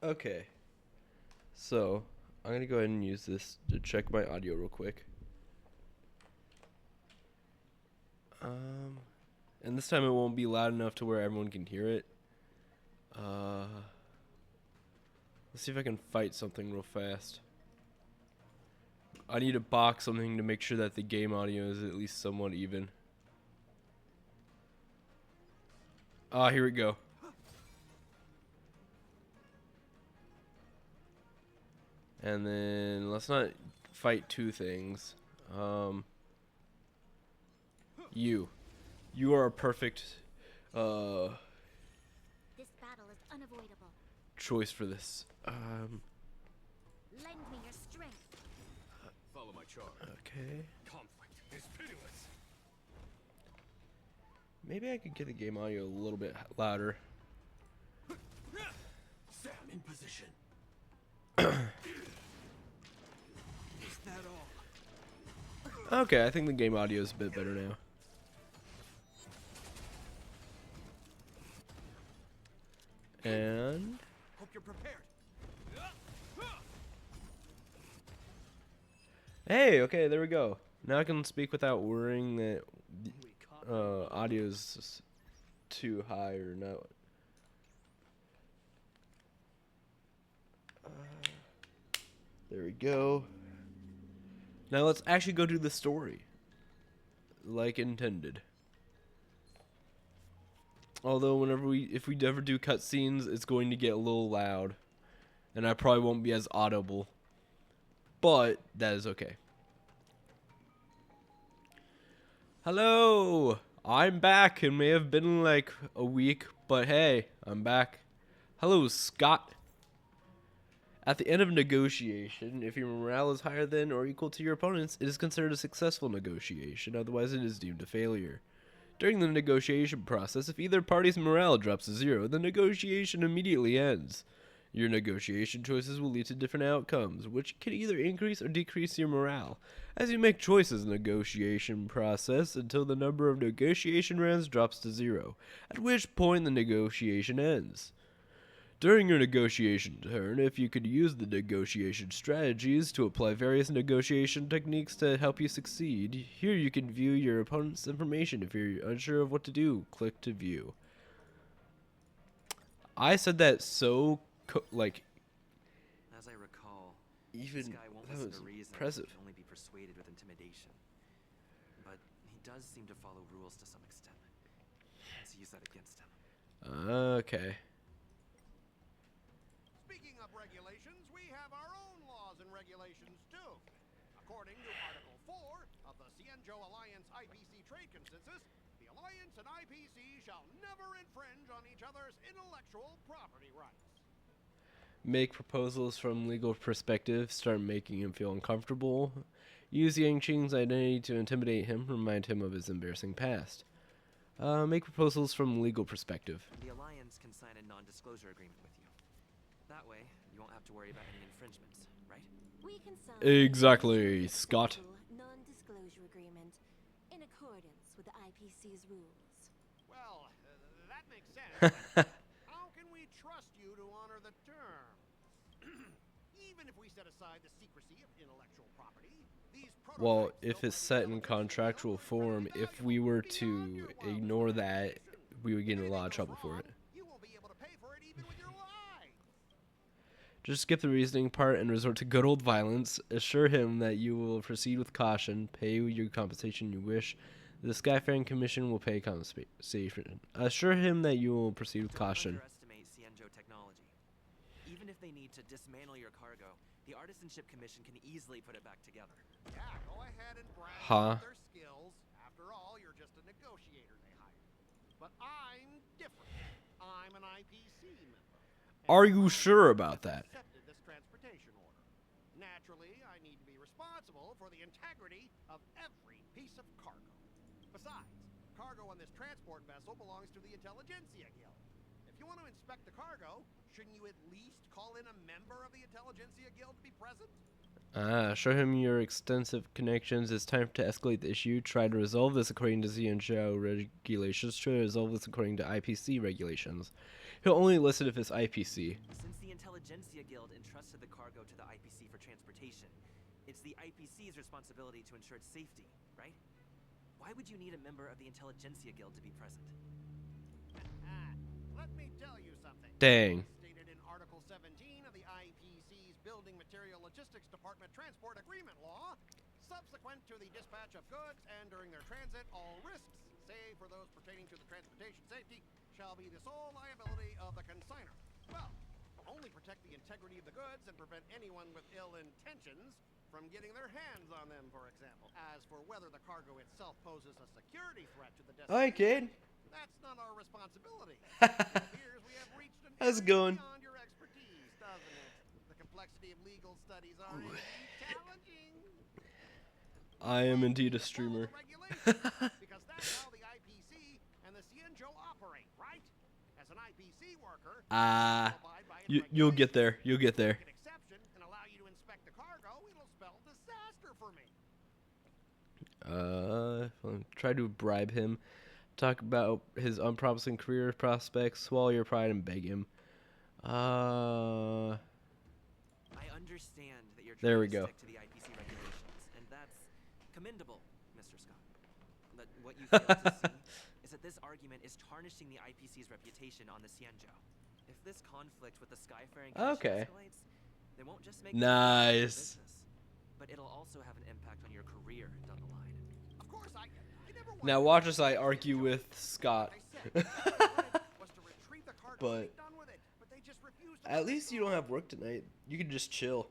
Okay, so I'm gonna go ahead and use this to check my audio real quick. Um, and this time it won't be loud enough to where everyone can hear it. Uh, let's see if I can fight something real fast. I need to box something to make sure that the game audio is at least somewhat even. Ah, here we go. And then let's not fight two things. You. You are a perfect This battle is unavoidable. choice for this. Lend me your strength. Follow my charge. Okay. Conflict is pitiless. Maybe I could get the game audio a little bit louder. Sam in position. Is that all? Okay, I think the game audio is a bit better now. And Hope you're prepared. hey, okay, there we go. Now I can speak without worrying that We caught audio is too high or not. There we go. Now let's actually go do the story, like intended. Although if we ever do cutscenes, it's going to get a little loud, and I probably won't be as audible. But that is okay. Hello, I'm back. It may have been like a week, but hey, I'm back. Hello, Scott. At the end of a negotiation, if your morale is higher than or equal to your opponent's, it is considered a successful negotiation. Otherwise, it is deemed a failure. During the negotiation process, if either party's morale drops to 0, the negotiation immediately ends. Your negotiation choices will lead to different outcomes, which can either increase or decrease your morale, as you make choices in the negotiation process until the number of negotiation rounds drops to 0, at which point the negotiation ends. During your negotiation turn, if you could use the negotiation strategies to apply various negotiation techniques to help you succeed, here you can view your opponent's information. If you're unsure of what to do, click to view. I said that so, like, As I recall, even, this guy won't that listen was to reason. impressive. He can only be persuaded with intimidation. But he does seem to follow rules to some extent. Let's use that against him. Okay. Speaking of regulations, we have our own laws and regulations too. According to Article 4 of the Cienjo Alliance IPC Trade Consensus, the Alliance and IPC shall never infringe on each other's intellectual property rights. Make proposals from legal perspective. Start making him feel uncomfortable. Use Yang Qing's identity to intimidate him. Remind him of his embarrassing past. Make proposals from legal perspective. The Alliance can sign a non-disclosure agreement with you. That way, you won't have to worry about any infringements, right? We can sign Exactly, a Scott. non-disclosure agreement in accordance with the IPC's rules. Well, that makes sense. but how can we trust you to honor the terms? Even if we set aside the secrecy of intellectual property, these Well, prototypes if don't it's set in reveal contractual form, if we were to ignore that, we would get in a lot of trouble for it. You won't be able to pay for it even with your life. Just skip the reasoning part and resort to good old violence. Assure him that you will proceed with caution. Pay your compensation you wish. The Skyfaring Commission will pay compensation. Assure him that you will proceed with Don't caution. underestimate Cienjo technology. Even if they need to dismantle your cargo, the Artisanship Commission can easily put it back together. Yeah, go ahead and brag Huh? about their skills. After all, you're just a negotiator they hired. But I'm different. I'm an IPC member. And Are you I sure about that? accepted this transportation order. Naturally, I need to be responsible for the integrity of every piece of cargo. Besides, cargo on this transport vessel belongs to the Intelligentsia Guild. If you want to inspect the cargo, shouldn't you at least call in a member of the Intelligentsia Guild to be present? Show him your extensive connections. It's time to escalate the issue. Try to resolve this according to Xianzhou regulations. Try to resolve this according to IPC regulations. He'll only listen if it's IPC. Since the Intelligentsia Guild entrusted the cargo to the IPC for transportation, it's the IPC's responsibility to ensure its safety, right? Why would you need a member of the Intelligentsia Guild to be present? Let me tell you something. Dang. Stated in Article 17 of the IPC's Building Material Logistics Department Transport Agreement Law, subsequent to the dispatch of goods and during their transit, all risks, save for those pertaining to the transportation safety, shall be the sole liability of the consignor. Well, only protect the integrity of the goods and prevent anyone with ill intentions from getting their hands on them, for example. As for whether the cargo itself poses a security threat to the Hi, destination, kid. that's not our responsibility. It appears we have reached an How's it area going? beyond your expertise, doesn't it? The complexity of legal studies are indeed challenging. I am indeed a Follow streamer. the regulations, because that's how the IPC and the Cienjo operate, right? As an IPC worker, Ah, you'll abide by its you'll get regulations. there. You'll get there. If I make an exception and allow you to inspect the cargo, it'll spell disaster for me. Try to bribe him. Talk about his unpromising career prospects. Swallow your pride and beg him. I understand that you're There trying we to go. stick to the IPC regulations, and that's commendable, Mr. Scott. But what you fail to see is that this argument is tarnishing the IPC's reputation on the Cienjo. If this conflict with the Skyfaring Commission Okay. escalates, they won't just make Nice. business, but it'll also have an impact on your career down the line. Of course, I never wanted Now to watch be as I a argue Cienjo. with Scott. Like I said, all I wanted was to retrieve the cargo and But be done with it, but they just refused to at let me least you go. don't have work tonight. You can just chill.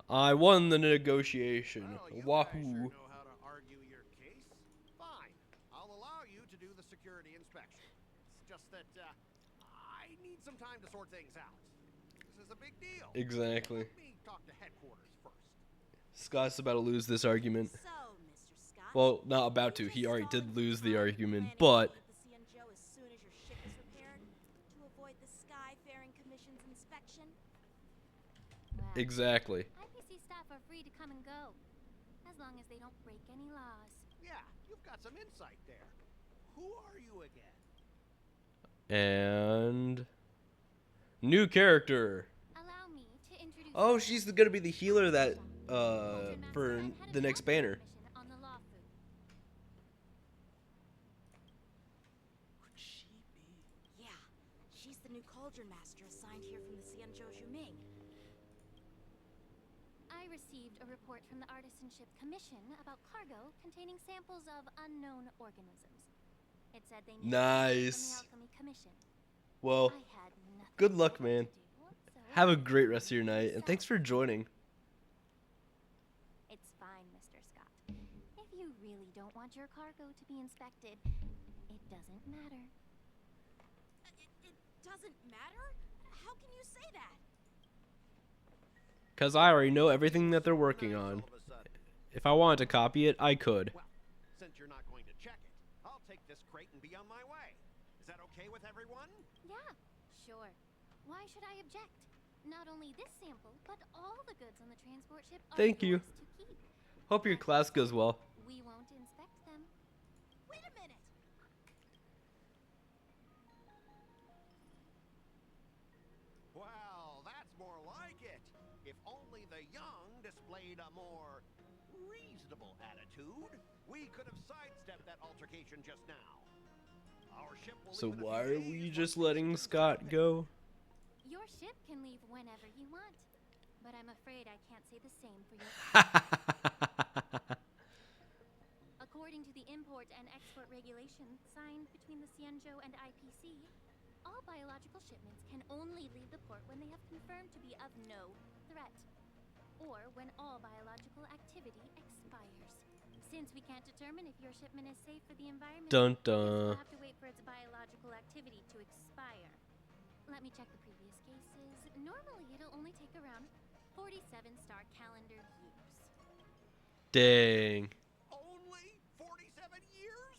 I won the negotiation. Well, you guys Wahoo. sure know how to argue your case. Fine, I'll allow you to do the security inspection. It's just that I need some time to sort things out. This is a big deal. Exactly. Let me talk to headquarters first. Scott's about to lose this argument. So, Mr. Scott. Well, not about to. you He just already stalling did for lose the time argument, planning to but leave the Cienjo as soon as your ship is repaired to avoid the Skyfaring Commission's inspection? Well, exactly. IPC staff are free to come and go, as long as they don't break any laws. Yeah, you've got some insight there. Who are you again? And new character. Allow me to introduce. Oh, you she's to gonna be the healer that Cauldron Master for and head of the next Alchemy banner. Commission on the Lawfu. Could she be? Yeah, she's the new Cauldron Master assigned here from the Cienjo Juming. I received a report from the Artisanship Commission about cargo containing samples of unknown organisms. It said they needed Nice. from the Alchemy Commission. Well, I had nothing good luck, better to man. do, so have a I great rest of your night, and So, thanks for joining. It's fine, Mr. Scott. If you really don't want your cargo to be inspected, it doesn't matter. It doesn't matter? How can you say that? Cause I already know everything that they're working Nice on. all of a sudden. If I wanted to copy it, I could. Well, since you're not going to check it, I'll take this crate and be on my way. Is that okay with everyone? Yeah, sure. Why should I object? Not only this sample, but all the goods on the transport ship are Thank you. yours to keep. Hope your class goes well. We won't inspect them. Wait a minute! Well, that's more like it. If only the young displayed a more reasonable attitude, we could have sidestepped that altercation just now. Our ship will So leave in a why few are we days just once letting it's Scott inspected. go? Your ship can leave whenever you want. But I'm afraid I can't say the same for your. According to the import and export regulations signed between the Cienjo and IPC, all biological shipments can only leave the port when they have confirmed to be of no threat, or when all biological activity expires. Since we can't determine if your shipment is safe for the environment, Dun I guess we'll dun. have to wait for its biological activity to expire. Let me check the previous cases. Normally, it'll only take around 47 star calendar years. Dang. Only 47 years?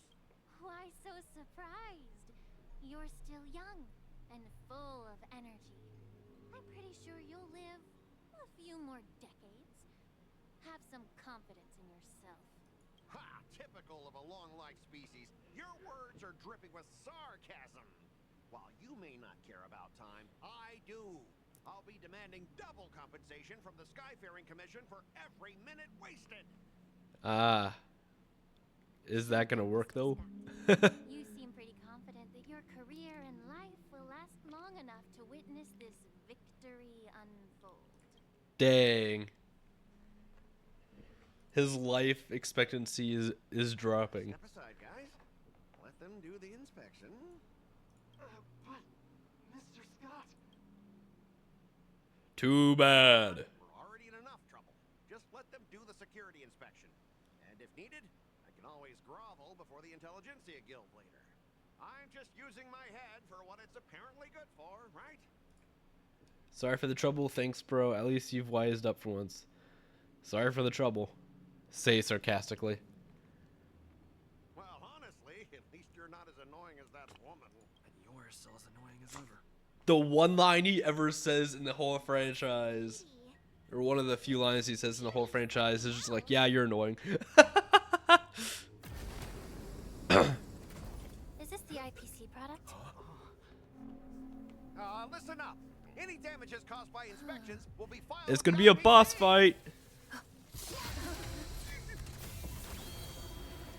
Why so surprised? You're still young and full of energy. I'm pretty sure you'll live a few more decades. Have some confidence in yourself. Ha! Typical of a long-life species. Your words are dripping with sarcasm. While you may not care about time, I do. I'll be demanding double compensation from the Skyfaring Commission for every minute wasted. Ah, is that gonna work though? You seem pretty confident that your career and life will last long enough to witness this victory unfold. Dang. His life expectancy is dropping. Step aside, guys. Let them do the inspection. But, Mr. Scott. Too bad. We're already in enough trouble. Just let them do the security inspection. And if needed, I can always grovel before the Intelligentsia Guild later. I'm just using my head for what it's apparently good for, right? Sorry for the trouble. Thanks, bro. At least you've wised up for once. Sorry for the trouble. Say sarcastically. Well, honestly, at least you're not as annoying as that woman. And you're still as annoying as ever. The one line he ever says in the whole franchise, or one of the few lines he says in the whole franchise, is just like, yeah, you're annoying. Is this the IPC product? Listen up. Any damages caused by inspections will be filed. It's with gonna be a IPC. boss fight.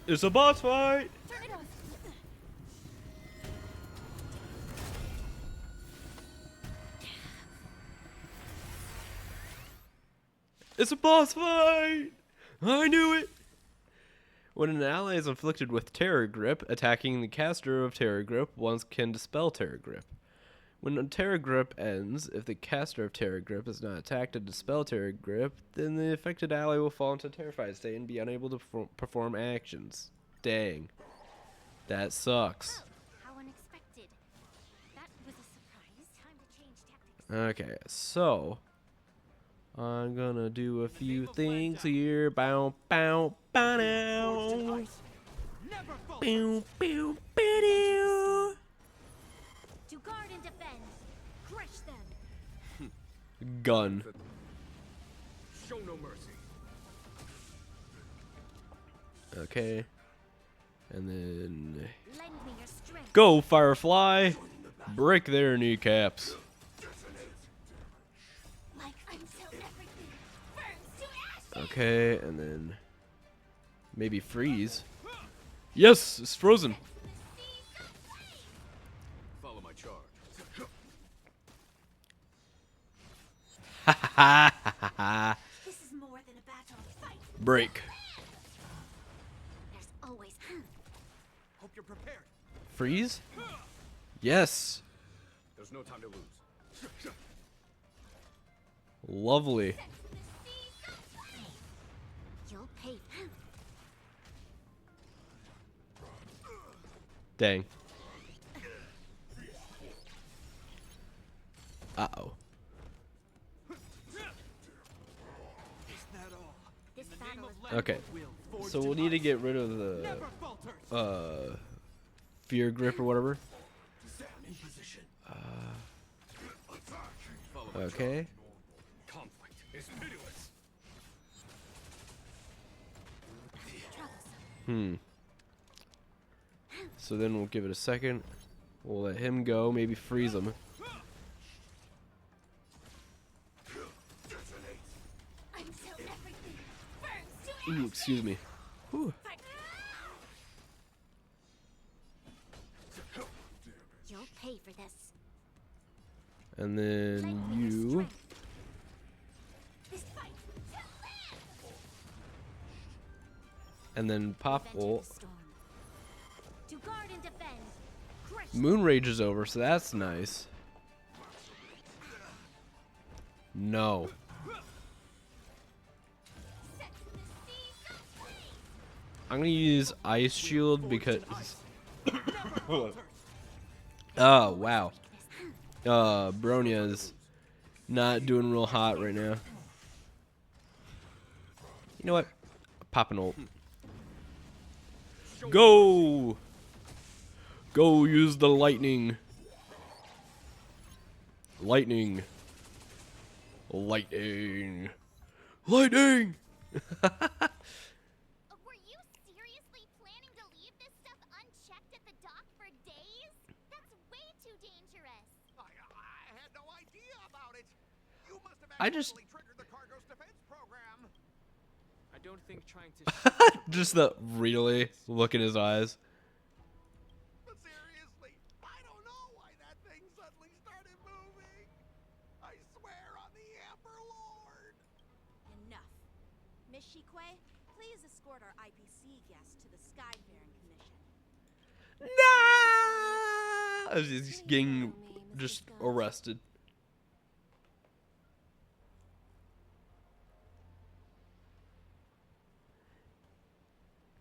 It's a boss fight. Turn it off. It's a boss fight. I knew it. When an ally is inflicted with Terror Grip, attacking the caster of Terror Grip once can dispel Terror Grip. When a Terror Grip ends, if the caster of Terror Grip is not attacked to dispel Terror Grip, then the affected ally will fall into a terrified state and be unable to perform actions. Dang. That sucks. How unexpected. That was a surprise. Time to change tactics. Okay, so I'm gonna do a few things here. Bow, bow, bow, now. Never falter. Pew, pew, pew. To guard and defend. Crush them. Gun. Show no mercy. Okay. And then Lend me your strength. go, Firefly. Break their kneecaps. Like until everything burns to ash. Okay, and then maybe freeze. Yes, it's frozen. Follow my charge. Ha ha ha ha. This is more than a battle. Fight. Break. There's always Hope you're prepared. Freeze? Yes. There's no time to lose. Lovely. You'll pay. Dang. Uh-oh. Is that all? This In the name battle of is Okay. will forge So we'll need to device. get rid of the Never falters. fear grip or whatever. In position. Okay. Conflict is pitiless. troublesome. So then we'll give it a second. We'll let him go, maybe freeze him. Until everything burns to Ooh, excuse me. Whew. You'll pay for this. And then Lend me your you. strength. This fight. And then Pop Venture will. the storm. To guard and defend. Crush Moon Rage is over, so that's nice. No. set the seas aflame. I'm gonna use Ice Shield because. Never falters. Oh, wow. Bronia's not doing real hot right now. You know what? Pop an ult. Go! Go use the lightning. Lightning. Lightning. Lightning! Were you I just successfully triggered the cargo's defense program. I don't think trying to shift just the really look in his eyes. But seriously, I don't know why that thing suddenly started moving. I swear on the Emperor Lord. Enough. Miss Shikwe, please escort our IPC guests to the Skyfaring Commission. No! He's getting just arrested.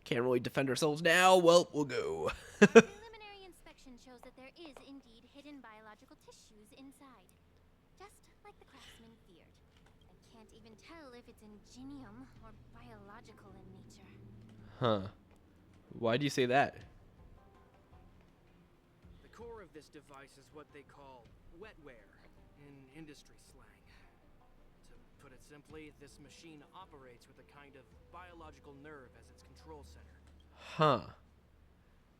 Can't really defend ourselves now. Well, we'll go. Preliminary inspection shows that there is indeed hidden biological tissues inside. Just like the craftsman feared. I can't even tell if it's ingenium or biological in nature. Huh. Why do you say that? The core of this device is what they call wetware in industry slang. To put it simply, this machine operates with a kind of biological nerve as its control center. Huh.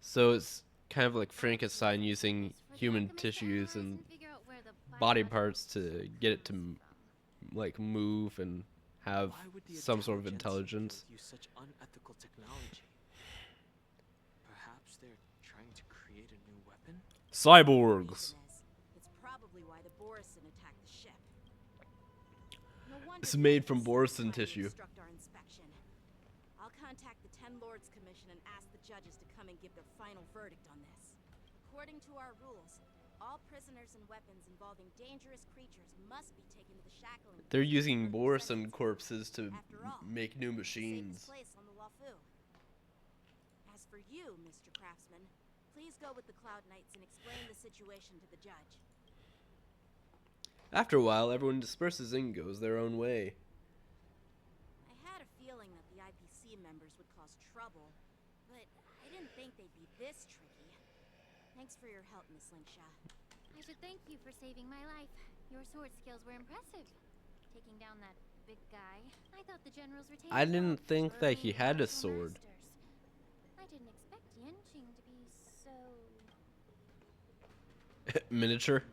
So it's kind of like Frankenstein using human tissues and body parts to get it to like move and have Why would the some sort of intelligentsia intelligence. use such unethical technology? Perhaps they're trying to create a new weapon? Cyborgs. Reason is, it's probably why the Borison attacked the ship. No wonder It's the made from IPC Borison tried to tissue. obstruct our inspection. I'll contact the Ten Lords Commission and ask the judges to come and give their final verdict on this. According to our rules, all prisoners and weapons involving dangerous creatures must be taken to the shackling. They're place using for Borison sentencing. corpses to After all, make new Save machines. its place on the Wafu. As for you, Mr. Craftsman, please go with the Cloud Knights and explain the situation to the judge. After a while, everyone disperses and goes their own way. I had a feeling that the IPC members would cause trouble, but I didn't think they'd be this tricky. Thanks for your help, Miss Linkshaw. I should thank you for saving my life. Your sword skills were impressive. Taking down that big guy. I thought the generals retained I didn't swords think were that he only had a martial sword. masters. I didn't expect Yenching to be so... Miniature.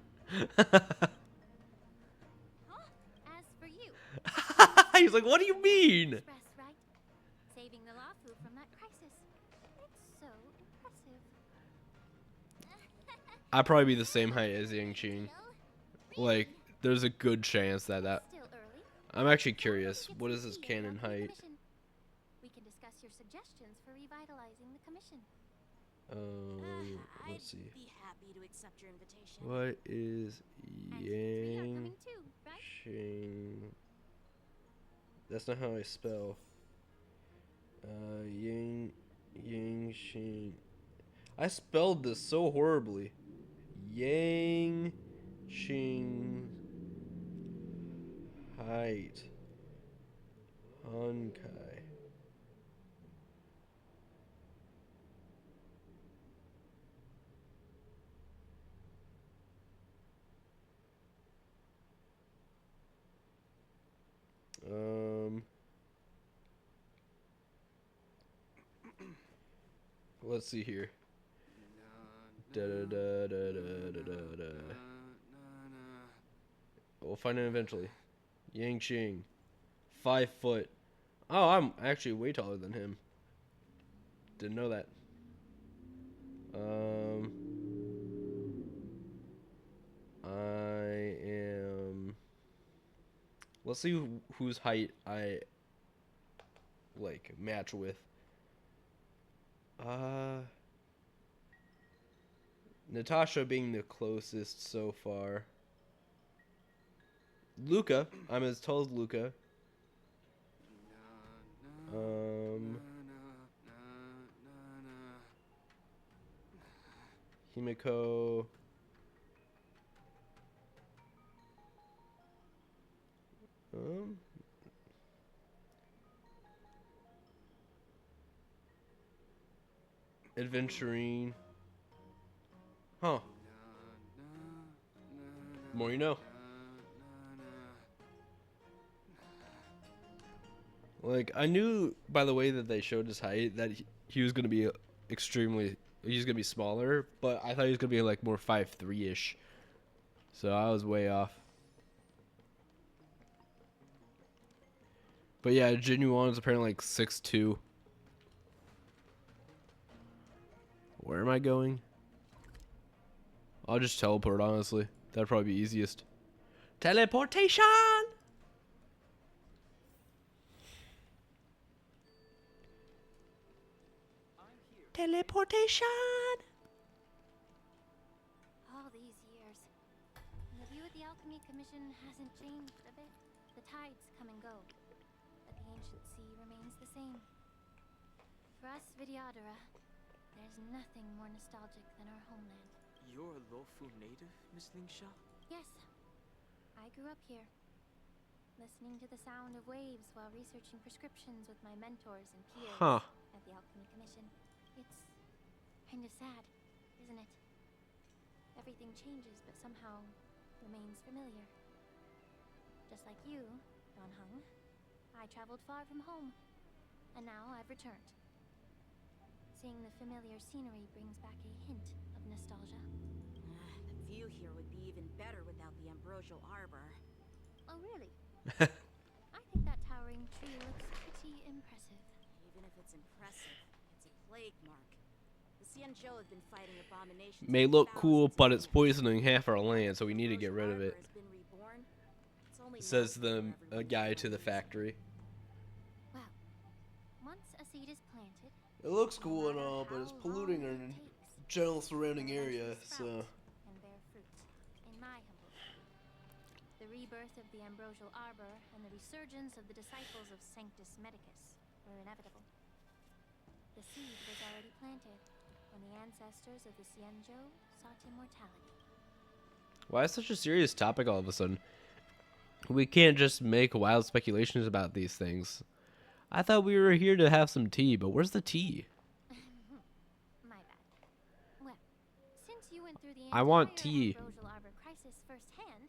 Huh? As for you, He's like, what do you mean? express, right? Saving the Lafu from that crisis. It's so impressive. I'd probably be the same height as Yangqing. Like, there's a good chance that Still early. I'm actually Why don't we curious. get What some is his tea and canon talk to the height? commission? We can discuss your suggestions for revitalizing the commission. Let's see. I'd be happy to accept your invitation. What is And you three are coming too, right? Yangqing? That's not how I spell. Yangqing. I spelled this so horribly. Yangqing height. Honkai. Let's see here. Da da da da da da da da. We'll find it eventually. Yangqing, 5 foot. Oh, I'm actually way taller than him. Didn't know that. I am. Let's see whose height I like match with. Natasha being the closest so far. Luca, I'm as tall as Luca. Himiko. Adventuring. Huh. More you know. Like, I knew by the way that they showed his height that he was going to be extremely... He's going to be smaller, but I thought he was going to be like more 5'3"-ish. So I was way off. But yeah, Genuine is apparently like 6'2". Where am I going? I'll just teleport, honestly. That'd probably be easiest. Teleportation! I'm here. Teleportation! All these years, and the view of the Alchemy Commission hasn't changed a bit. The tides come and go, but the ancient sea remains the same. For us Vidyadhara, there's nothing more nostalgic than our homeland. You're a Lofu native, Miss Lingsha? Yes, I grew up here, listening to the sound of waves while researching prescriptions with my mentors and peers Huh. at the Alchemy Commission. It's kind of sad, isn't it? Everything changes, but somehow remains familiar. Just like you, Don Hung, I traveled far from home, and now I've returned. Seeing the familiar scenery brings back a hint of nostalgia. The view here would be even better without the ambrosial arbor. Oh, really? I think that towering tree looks pretty impressive. Even if it's impressive, it's a plague mark. The Xianzhou have been fighting abominations. May for look cool, thousands but of it's years. poisoning half our land, so we need to get rid of Ambrosial it. arbor has been reborn. It's only Says natural the for everyone guy know to the its factory. Well, once a seed is planted, It looks no cool and matter all, but it's how polluting long our it takes, general it'll surrounding area, eventually sprout so... and bear fruit, in my humble opinion. The rebirth of the ambrosial arbor and the resurgence of the disciples of Sanctus Medicus were inevitable. The seed was already planted when the ancestors of the Xianzhou sought immortality. Why is such a serious topic all of a sudden? We can't just make wild speculations about these things. I thought we were here to have some tea, but where's the tea? My bad. Well, since you went through the I want entire tea. ambrosial arbor crisis firsthand,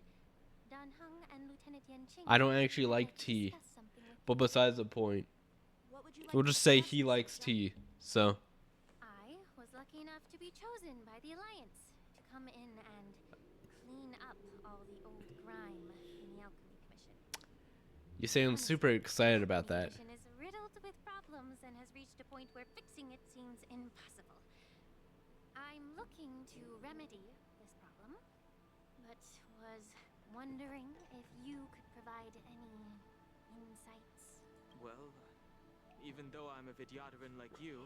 Dan Heng and Lieutenant Yanqing I don't actually would like to tea. discuss something with But you. besides the point, What would you like we'll to just say discuss, he Mr. likes Zhang? tea. So, I was lucky enough to be chosen by the Alliance to come in and clean up all the old grime in the Alchemy Commission. you sound super excited about that. The Commission is riddled with problems and has reached a point where fixing it seems impossible. I'm looking to remedy this problem, but was wondering if you could provide any insights. Well, even though I'm a Vidyadharan like you,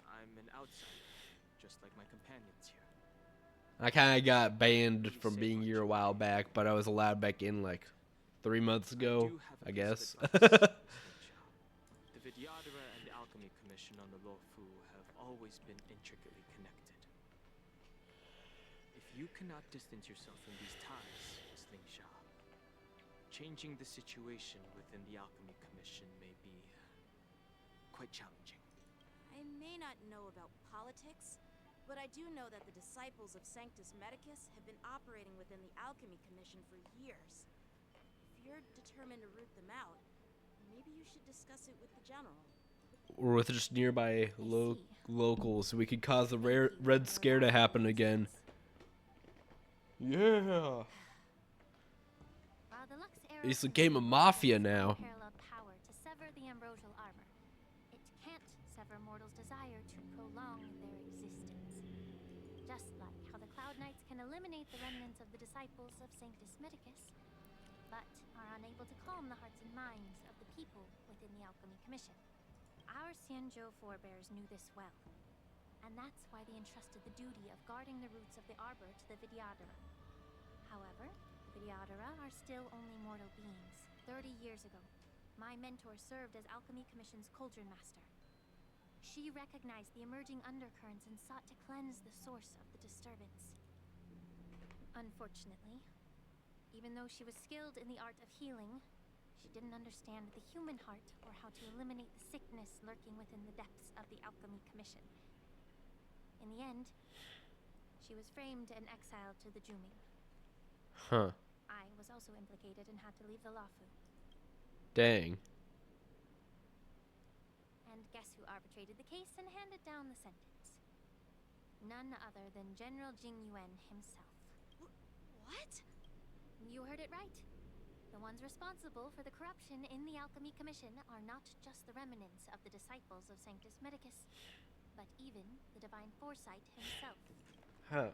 I'm an outsider, just like my companions here. I kind of got banned from being here a while back, but I was allowed back in like 3 months ago, do have a I piece of guess. advice, Miss Lingsha. The Vidyadhara and the Alchemy Commission on the Luofu have always been intricately connected. If you cannot distance yourself from these ties, Miss Lingsha, changing the situation within the Alchemy Commission may be quite challenging. I may not know about politics, but I do know that the disciples of Sanctus Medicus have been operating within the Alchemy Commission for years. If you're determined to root them out, maybe you should discuss it with the general. Or with just nearby see. locals, we could cause the Thank you for Red your Scare to happen valuable again. insights. Yeah. While the Lux Era It's a can game of wield Mafia its now. unparalleled power to sever the ambrosial arbor, it can't sever mortals' desire to prolong their existence. Just like how the Cloud Knights can eliminate the remnants of the disciples of Sanctus Medicus, but are unable to calm the hearts and minds of the people within the Alchemy Commission. Our Xianzhou forebears knew this well, and that's why they entrusted the duty of guarding the roots of the arbor to the Vidyadhara. However, the Vidyadhara are still only mortal beings. 30 years ago, my mentor served as Alchemy Commission's Cauldron Master. She recognized the emerging undercurrents and sought to cleanse the source of the disturbance. Unfortunately, even though she was skilled in the art of healing, she didn't understand the human heart or how to eliminate the sickness lurking within the depths of the Alchemy Commission. In the end, she was framed and exiled to the Juming. Huh. I was also implicated and had to leave the Luofu. Dang. And guess who arbitrated the case and handed down the sentence? None other than General Jing Yuan himself. What? You heard it right. The ones responsible for the corruption in the Alchemy Commission are not just the remnants of the disciples of Sanctus Medicus, but even the Divine Foresight himself. Huh.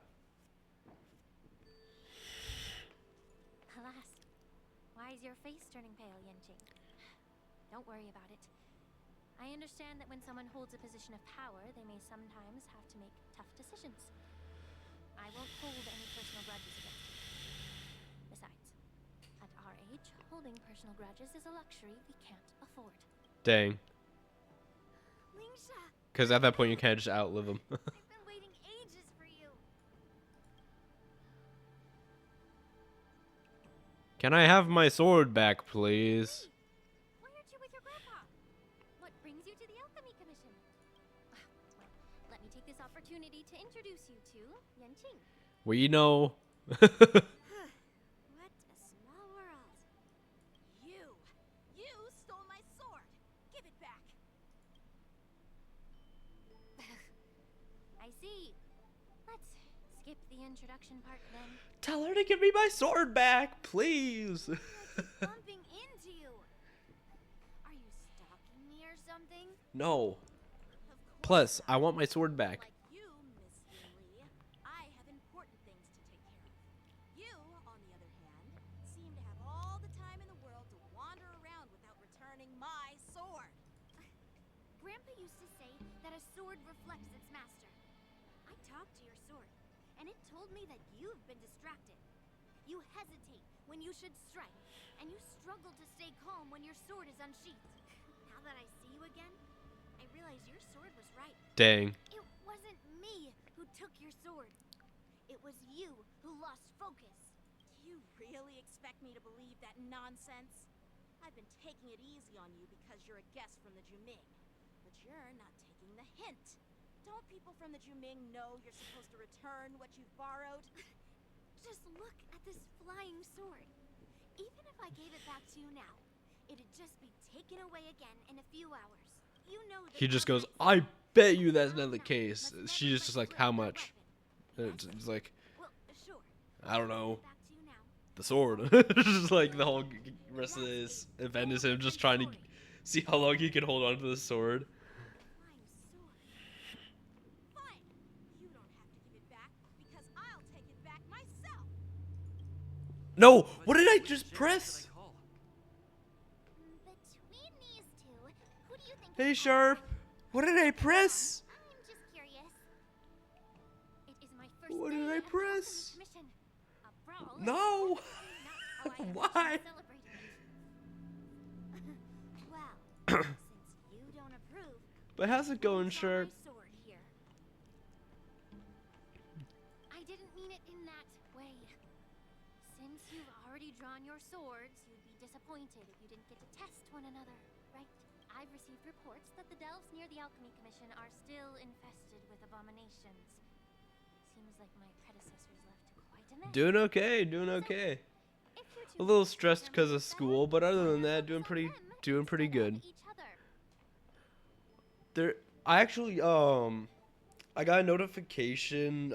Alas, why is your face turning pale, Yenjing? Don't worry about it. I understand that when someone holds a position of power, they may sometimes have to make tough decisions. I won't hold any personal grudges against you. Besides, at our age, holding personal grudges is a luxury we can't afford. Dang. Lingsha, Because at that point, you can't just outlive them. I've been waiting ages for you. Can I have my sword back, please? Why aren't you with your grandpa? What brings you to the Alchemy Commission? Well, let me take this opportunity to introduce you to Yenjing. We know. What a small world. You stole my sword. Give it back. I see. Let's skip the introduction part then. Tell her to give me my sword back, please. Bumping into you. Are you stalking me or something? No. Of course Plus, not. I want my sword back. Like you, Miss Lee, I have important things to take care of. You, on the other hand, seem to have all the time in the world to wander around without returning my sword. Grandpa used to say that a sword reflects its master. I talked to your sword, and it told me that you've been distracted. You hesitate when you should strike, and you struggle to stay calm when your sword is unsheathed. Now that I see you again, I realize your sword was right. Dang. It wasn't me who took your sword. It was you who lost focus. You really expect me to believe that nonsense? I've been taking it easy on you because you're a guest from the Juming. But you're not taking the hint. Don't people from the Juming know you're supposed to return what you've borrowed? Just look at this flying sword. Even if I gave it back to you now, it'd just be taken away again in a few hours. You know that He just goes, Alchemites I bet you that's Alchemites not the case. must She's never just let like, slip how their much? weapon. It's like, Well, sure. I don't I'll know. give it back to you now. The sword. Just like the whole rest of this event is him just trying to see how long he can hold on to the sword. Flying sword. Fine. You don't have to give it back because I'll take it back myself. No! But What did I which just sheriff press? should I call? Between these two, who do you think Hey, is Sharp. What did I press? I'm just curious. It is my first What day did I at the press? Alchemy Commission. A brawl is No. definitely not how I envisioned Why? celebrating it. Well, since you don't approve, But how's it going, I'll draw Sharp? my sword here. I didn't mean it in that way. Since you've already drawn your swords, you'd be disappointed if you didn't get to test one another, right? I've received reports that the delves near the Alchemy Commission are still infested with abominations. Seems like my predecessors left quite a mess. Doing okay, doing okay. If you A two little think stressed them because of better, school, but other why than not that, focus on them doing pretty instead of good. each other? There, I actually I got a notification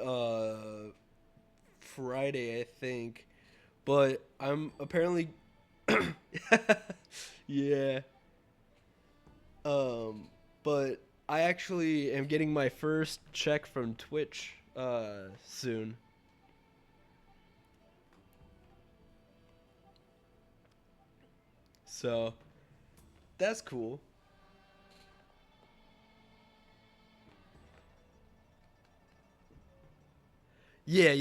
Friday, I think, but I'm apparently yeah. But I actually am getting my first check from Twitch soon. So that's cool. Yeah.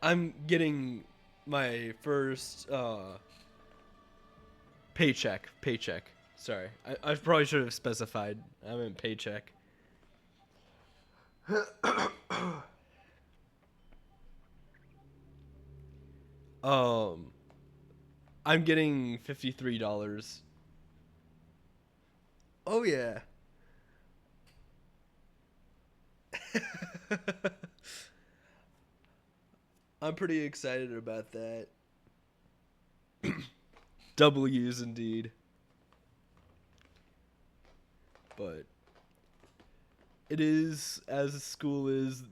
I'm getting my first paycheck. Sorry. I probably should have specified. I meant paycheck. um I'm getting $53. Oh yeah. I'm pretty excited about that. W's indeed. But it is as school is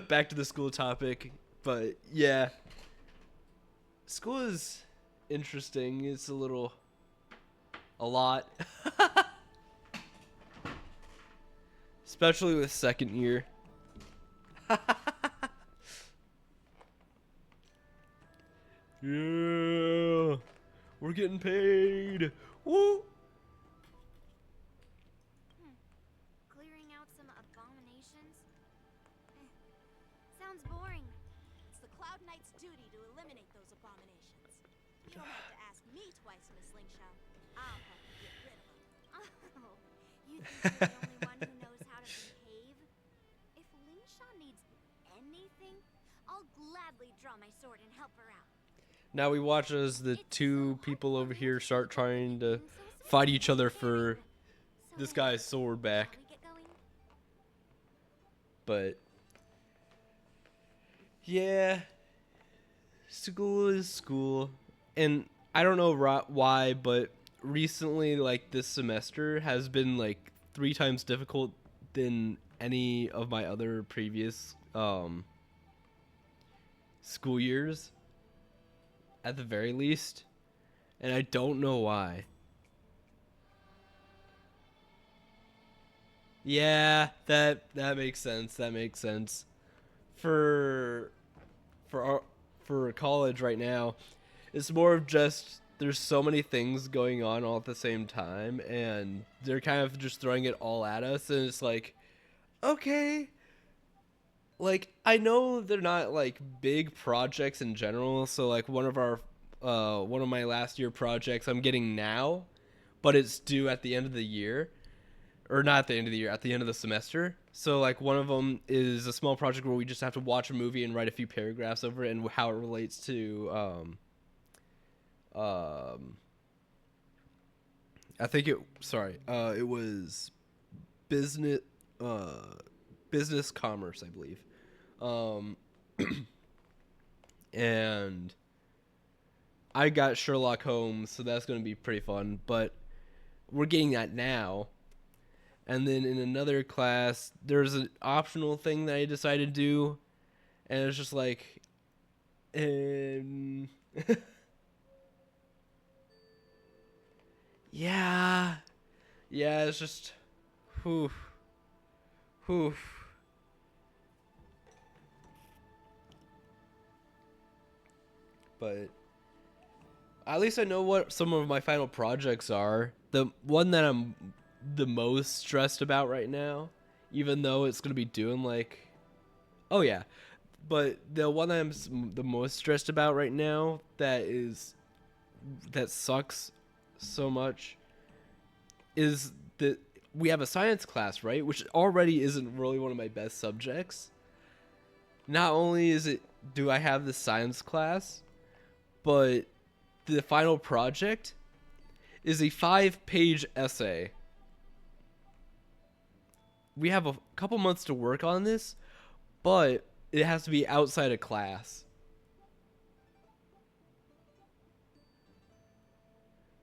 back to the school topic, but yeah. School is interesting. It's a lot. Especially with second year. Yeah. We're getting paid. Woo. Clearing out some abominations? Sounds boring. It's the Cloud Knight's duty to eliminate those abominations. You don't have to ask me twice, Miss Lingshaw. I'll help you get rid of them. Oh, you think you're the only one who knows how to behave? If Lingshaw needs anything, I'll gladly draw my sword and help her out. Now we watch as the two people over here start trying to fight each other for this guy's sword back. Shall we get going? But yeah, school is school, and I don't know why, but recently, like this semester, has been like 3 times difficult than any of my other previous school years, at the very least, and I don't know why. Yeah, that makes sense. That makes sense. For for college right now, it's more of just there's so many things going on all at the same time, and they're kind of just throwing it all at us, and it's like, okay, like I know they're not like big projects in general, so like one of my last year projects I'm getting now, but it's due at the end of the year, or not at the end of the year, at the end of the semester. So like one of them is a small project where we just have to watch a movie and write a few paragraphs over it and how it relates to I think it was business business commerce, I believe. And I got Sherlock Holmes, so that's going to be pretty fun, but we're getting that now. And then in another class, there's an optional thing that I decided to do, and it's just like, yeah, it's just, whew, whew. But at least I know what some of my final projects are. The one that I'm the most stressed about right now, even though it's gonna be doing like, oh yeah, but the one that the most stressed about right now that sucks so much is that we have a science class, right, which already isn't really one of my best subjects. Not only do I have the science class, but the final project is a 5-page essay. We have a couple months to work on this, but it has to be outside of class.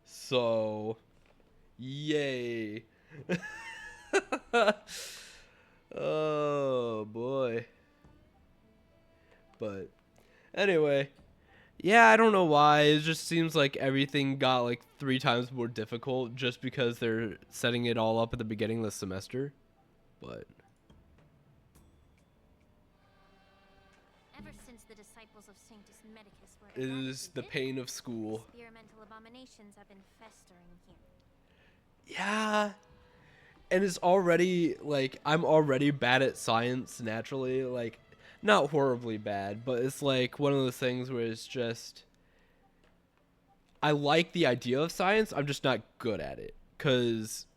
So, yay. Oh boy. But anyway, yeah, I don't know why. It just seems like everything got like 3 times more difficult just because they're setting it all up at the beginning of the semester. But Ever since the disciples of Sanctus Medicus were it is the eradicated, pain of school. experimental abominations have been festering here. Yeah. And it's already like I'm already bad at science naturally, like not horribly bad, but it's like one of those things where it's just I like the idea of science, I'm just not good at it, cuz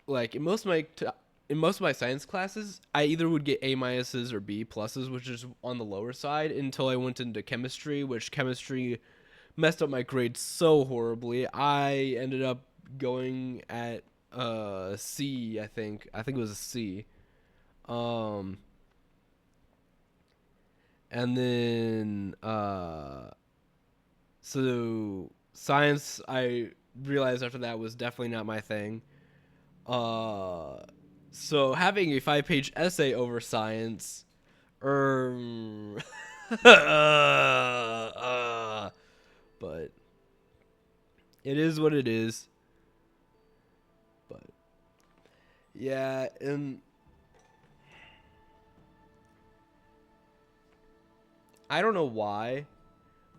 like in most of my science classes, I either would get A minuses or B pluses, which is on the lower side, until I went into chemistry, which chemistry messed up my grades so horribly. I ended up going at C, I think. I think it was a C. And then so science, I realized after that was definitely not my thing. So having a 5-page essay over science, But it is what it is. But yeah, and I don't know why,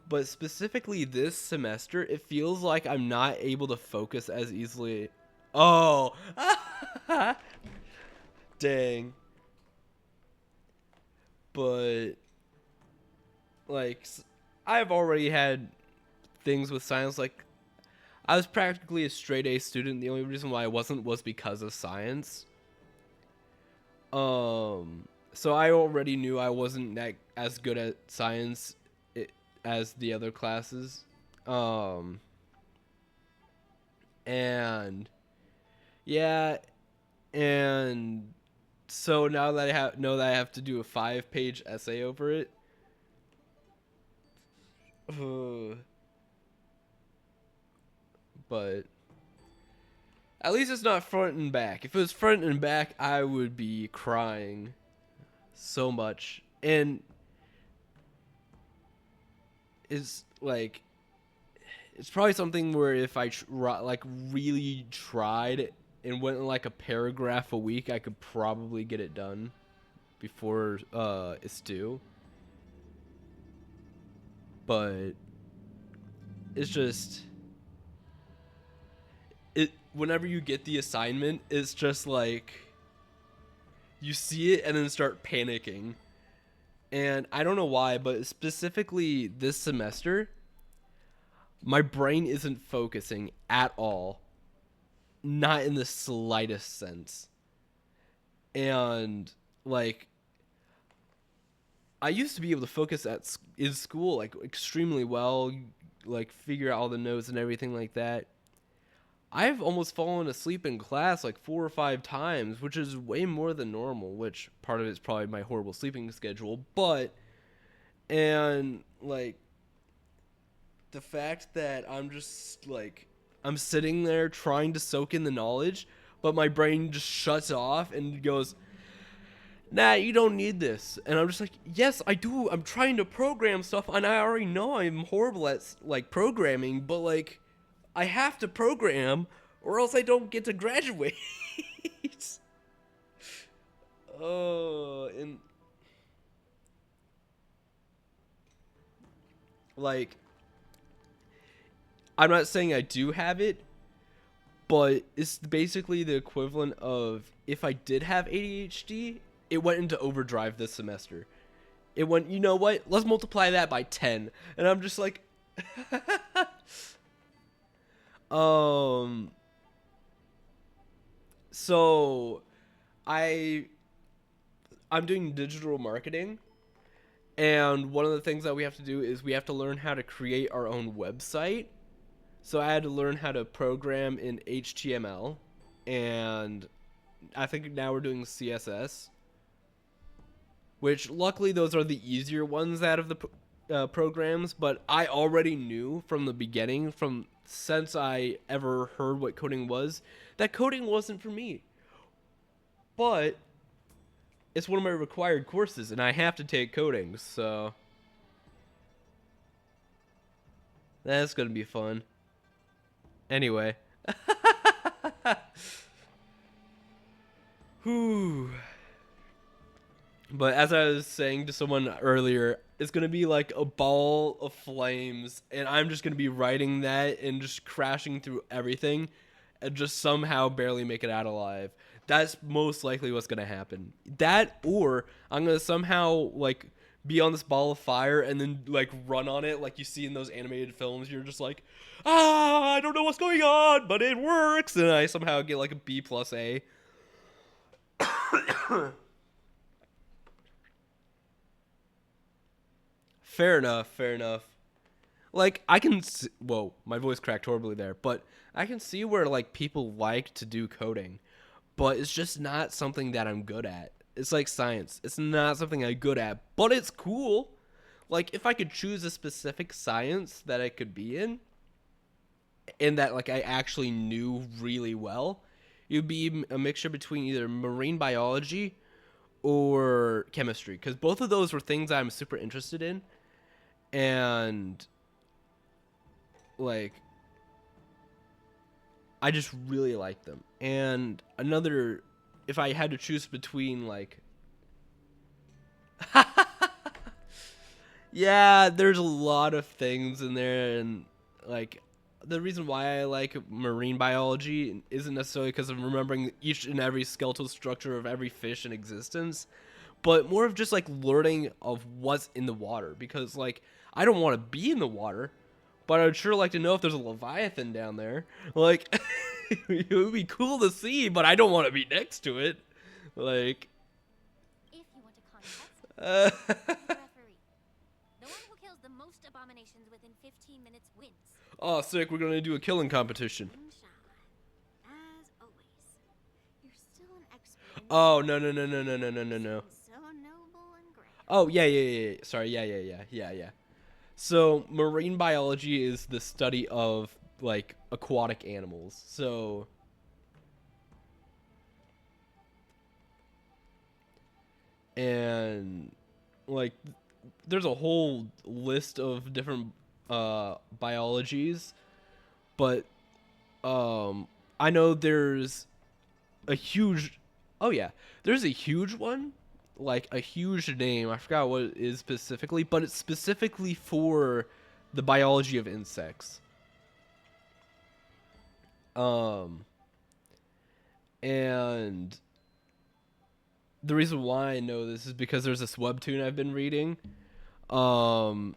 but specifically this semester, it feels like I'm not able to focus as easily. Oh, dang. But like, I've already had things with science. Like, I was practically a straight A student. The only reason why I wasn't was because of science. So I already knew I wasn't that as good at science as the other classes. And yeah, and so now that I have to do a 5-page essay over it. But at least it's not front and back. If it was front and back, I would be crying so much. And it's like, it's probably something where if I really tried and went in like a paragraph a week, I could probably get it done before it's due. But it's just whenever you get the assignment, it's just like you see it and then start panicking. And I don't know why, but specifically this semester, my brain isn't focusing at all. Not in the slightest sense. And like, I used to be able to focus in school like extremely well, like figure out all the notes and everything like that. I've almost fallen asleep in class like 4 or 5 times, which is way more than normal, which part of it's probably my horrible sleeping schedule, and like the fact that I'm just like, I'm sitting there trying to soak in the knowledge, but my brain just shuts off and goes, nah, you don't need this. And I'm just like, yes, I do. I'm trying to program stuff, and I already know I'm horrible at like programming, but like, I have to program or else I don't get to graduate. Oh, and like, I'm not saying I do have it, but it's basically the equivalent of if I did have ADHD, it went into overdrive this semester. It went, you know what? Let's multiply that by 10. And I'm just like, so I'm doing digital marketing, and one of the things that we have to do is we have to learn how to create our own website. So I had to learn how to program in HTML, and I think now we're doing CSS, which luckily those are the easier ones out of the programs, but I already knew from the beginning, since I ever heard what coding was, that coding wasn't for me. But it's one of my required courses, and I have to take coding, so that's gonna be fun. Anyway. Whew. But as I was saying to someone earlier, it's gonna be like a ball of flames, and I'm just gonna be writing that and just crashing through everything and just somehow barely make it out alive. That's most likely what's gonna happen. That, or I'm gonna somehow like be on this ball of fire and then like run on it like you see in those animated films. You're just like, I don't know what's going on, but it works, and I somehow get like a B plus A. Fair enough, fair enough. Like, I can whoa, my voice cracked horribly there, but I can see where like people like to do coding, but it's just not something that I'm good at. It's like science. It's not something I'm good at, but it's cool. Like, if I could choose a specific science that I could be in, and that like I actually knew really well, it would be a mixture between either marine biology or chemistry, because both of those were things I'm super interested in, and like I just really like them. And another, if I had to choose between like yeah, there's a lot of things in there, and like the reason why I like marine biology isn't necessarily because I'm remembering each and every skeletal structure of every fish in existence, but more of just like learning of what's in the water. Because like I don't want to be in the water, but I'd sure like to know if there's a leviathan down there. Like it would be cool to see, but I don't want to be next to it. Like If you want a contest, uh, the referee. The one who kills the most abominations within 15 minutes wins. oh, sick! We're gonna do a killing competition. Sunshine. As always. You're still an expert in Oh no. so noble and great. Oh yeah. Sorry, yeah. So marine biology is the study of like aquatic animals. So and like there's a whole list of different biologies, but I know there's a huge oh yeah, there's a huge one, like a huge name. I forgot what it is specifically, but it's specifically for the biology of insects. Um and the reason why I know this is because there's this webtoon I've been reading. Um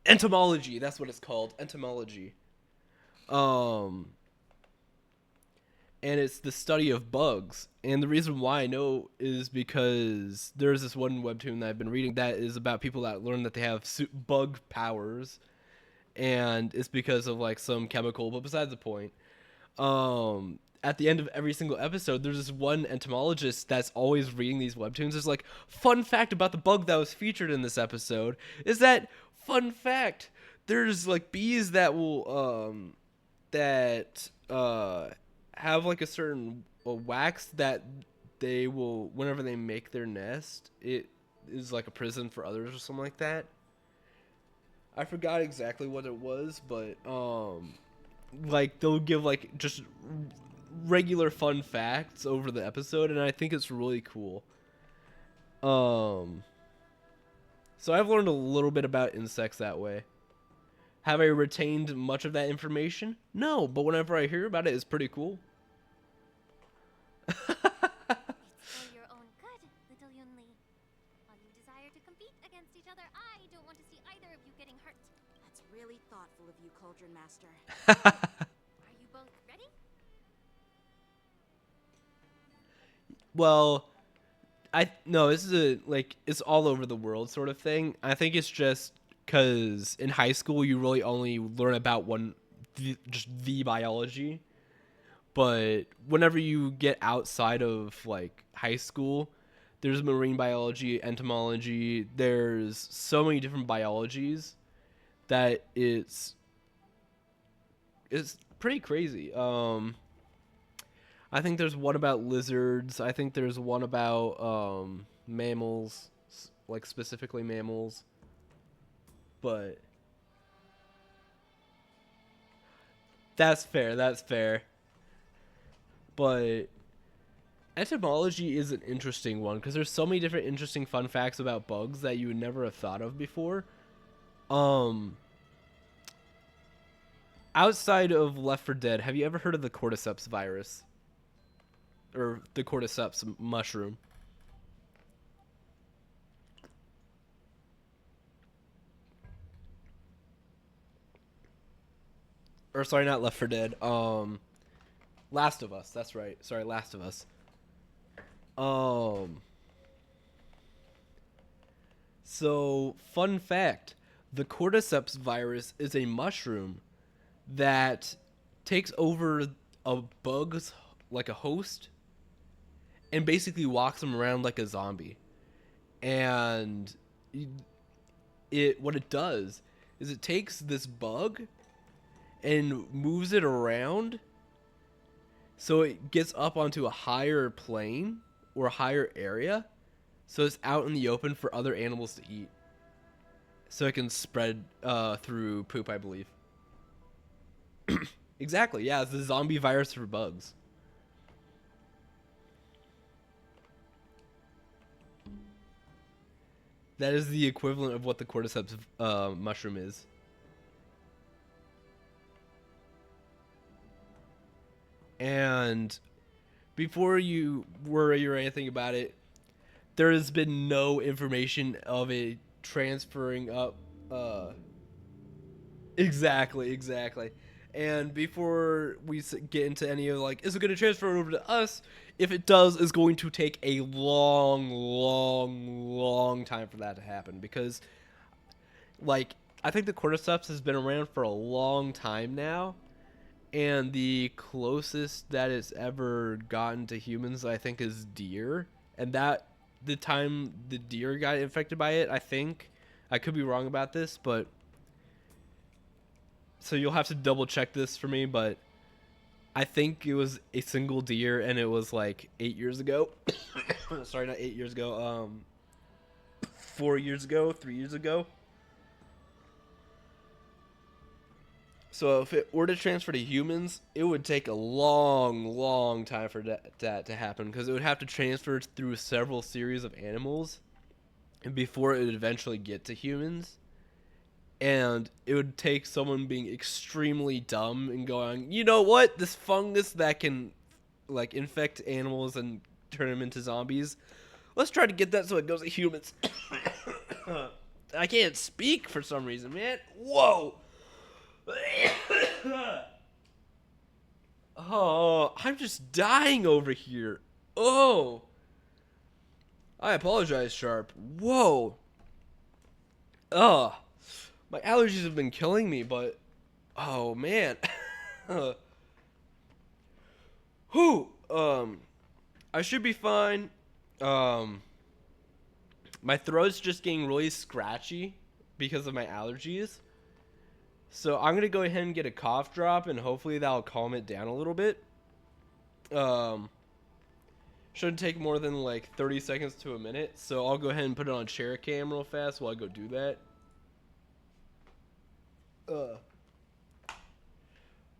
Entomology, that's what it's called. Entomology. Um and it's the study of bugs. And the reason why I know is because there's this one webtoon that I've been reading that is about people that learn that they have bug powers, and it's because of like some chemical. But besides the point, at the end of every single episode, there's this one entomologist that's always reading these webtoons. There's like, fun fact about the bug that was featured in this episode is that, fun fact, there's like bees that will have like a certain wax that they will, whenever they make their nest, it is like a prison for others or something like that. I forgot exactly what it was, but like they'll give like just regular fun facts over the episode, and I think it's really cool. So I've learned a little bit about insects that way. Have I retained much of that information? No, but whenever I hear about it, it's pretty cool. It's for your own good, little Yunli. While you desire to compete against each other, I don't want to see either of you getting hurt. That's really thoughtful of you, Cauldron Master. Are you both ready? Well, no, this is a like it's all over the world sort of thing. I think it's just because in high school you really only learn about just the biology, but whenever you get outside of like high school, there's marine biology, entomology. There's so many different biologies that it's pretty crazy. I think there's one about lizards. I think there's one about mammals, like specifically mammals. But that's fair. That's fair. But entomology is an interesting one because there's so many different interesting fun facts about bugs that you would never have thought of before. Outside of Left 4 Dead, have you ever heard of the cordyceps virus? Or the cordyceps mushroom? Or sorry, not Left 4 Dead. Last of Us. That's right. Sorry, Last of Us. So fun fact: the cordyceps virus is a mushroom that takes over a bug's like a host and basically walks them around like a zombie. And what it does is it takes this bug and moves it around so it gets up onto a higher plane or a higher area, So it's out in the open for other animals to eat. So it can spread through poop, I believe. Exactly, yeah, it's the zombie virus for bugs. That is the equivalent of what the cordyceps mushroom is. And before you worry or anything about it, there has been no information of it transferring up. Exactly. And before we get into any of like, is it going to transfer over to us? If it does, it's going to take a long time for that to happen because, like, I think the cordyceps has been around for a long time now, and the closest that it's ever gotten to humans, I think, is deer. And that the time the deer got infected by it, I think, I could be wrong about this, but so you'll have to double check this for me, but I think it was a single deer, and it was like 8 years ago. Sorry, not 8 years ago. 4 years ago, 3 years ago. So if it were to transfer to humans, it would take a long time for that to happen because it would have to transfer through several series of animals, and before it would eventually get to humans. And it would take someone being extremely dumb and going, you know what, this fungus that can like infect animals and turn them into zombies, let's try to get that so it goes to humans. I can't speak for some reason, man. Whoa. Oh, I'm just dying over here. Oh, I apologize, Sharp. Whoa. Ugh. My allergies have been killing me, but oh man. Whew. I should be fine. My throat's just getting really scratchy because of my allergies. So I'm gonna go ahead and get a cough drop, and hopefully that'll calm it down a little bit. Shouldn't take more than like 30 seconds to a minute. So I'll go ahead and put it on chair cam real fast while I go do that.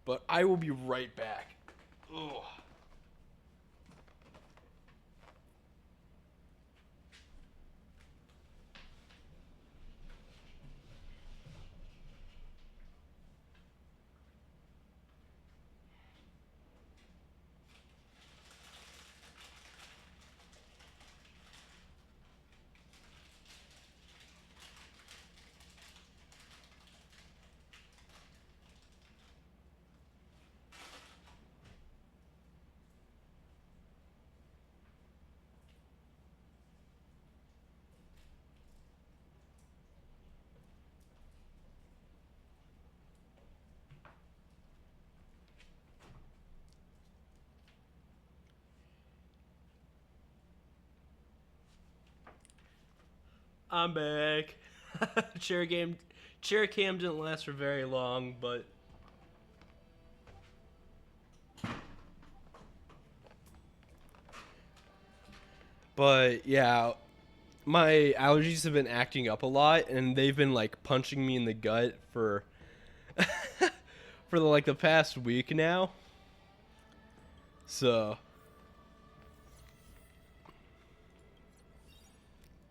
But I will be right back. Ugh. I'm back. Chair cam didn't last for very long, but yeah, my allergies have been acting up a lot, and they've been like punching me in the gut for for like the past week now. So,